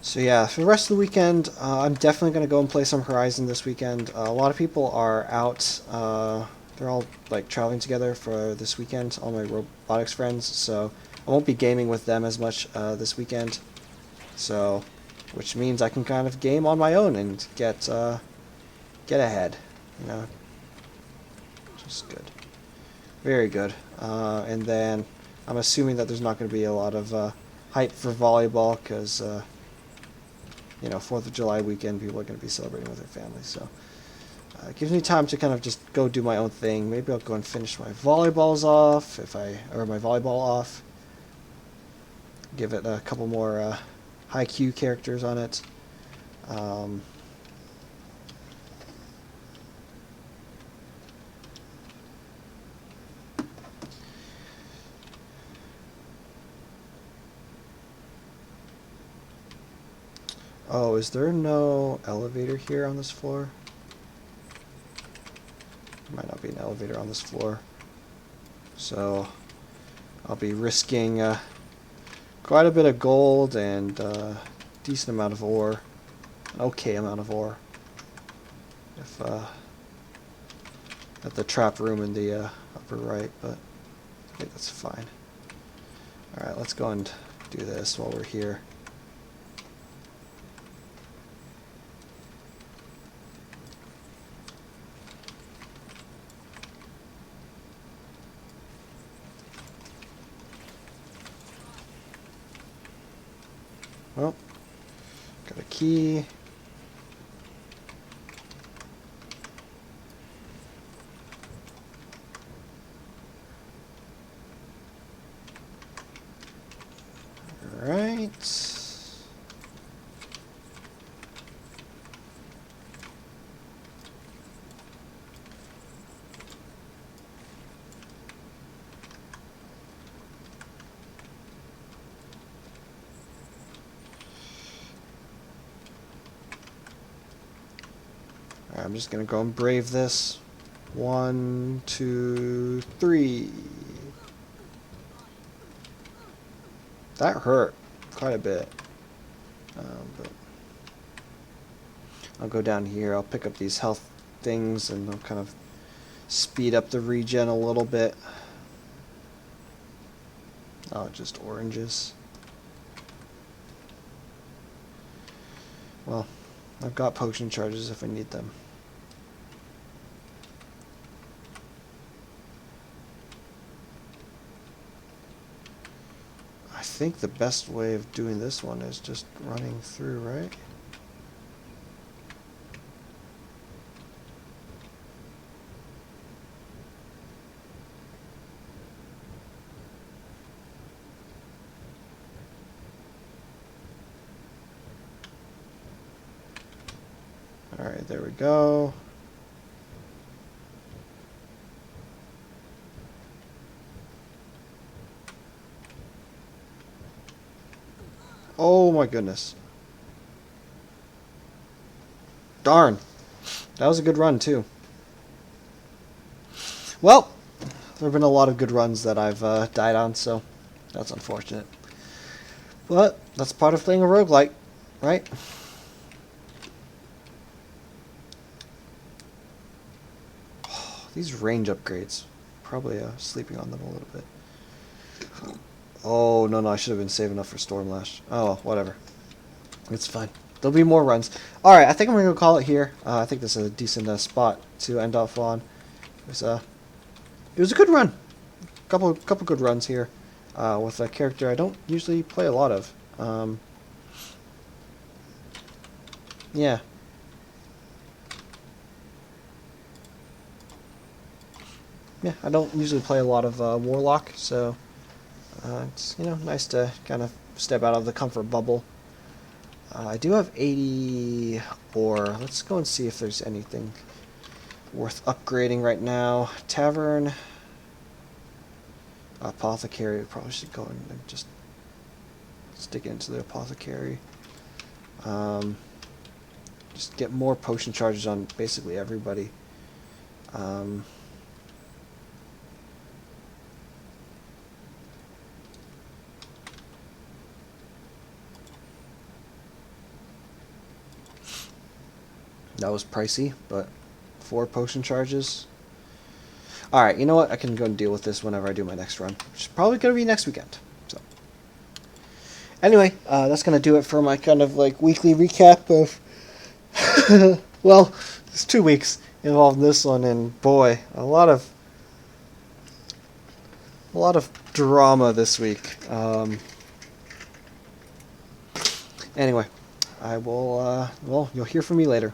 So yeah, for the rest of the weekend, I'm definitely going to go and play some Horizon this weekend. A lot of people are out. They're all like traveling together for this weekend, all my robotics friends, so I won't be gaming with them as much this weekend. So, which means I can kind of game on my own and get ahead, you know. Just good. Very good. And then I'm assuming that there's not going to be a lot of hype for volleyball because... you know, 4th of July weekend, people are going to be celebrating with their families, so it gives me time to kind of just go do my own thing. Maybe I'll go and finish my volleyballs off, or my volleyball off, give it a couple more high Q characters on it. Oh, is there no elevator here on this floor? There might not be an elevator on this floor. So I'll be risking quite a bit of gold and decent amount of ore. An okay amount of ore. If at the trap room in the upper right, but I think that's fine. Alright, let's go and do this while we're here. Well, got a key. Alright. I'm just gonna go and brave this. 1, 2, 3. That hurt quite a bit. But I'll go down here. I'll pick up these health things and I'll kind of speed up the regen a little bit. Oh, just oranges. Well, I've got potion charges if I need them. I think the best way of doing this one is just running through, right? Alright, there we go. Oh my goodness. Darn. That was a good run too. Well, there have been a lot of good runs that I've died on, so that's unfortunate. But that's part of playing a roguelike, right? These range upgrades. Probably sleeping on them a little bit. Oh, no, I should have been saving up for Stormlash. Oh, well, whatever. It's fine. There'll be more runs. Alright, I think I'm going to call it here. I think this is a decent spot to end off on. It was a good run. Couple good runs here. With a character I don't usually play a lot of. Yeah. Yeah, I don't usually play a lot of Warlock, so it's, you know, nice to kind of step out of the comfort bubble. I do have 80 ore. Let's go and see if there's anything worth upgrading right now. Tavern. Apothecary. We probably should go and just stick it into the apothecary. Just get more potion charges on basically everybody. That was pricey, but 4 potion charges. Alright, you know what? I can go and deal with this whenever I do my next run, which is probably going to be next weekend. So, anyway, that's going to do it for my kind of like weekly recap of... well, it's 2 weeks involved in this one, and boy, a lot of drama this week. Anyway, I will, well, you'll hear from me later.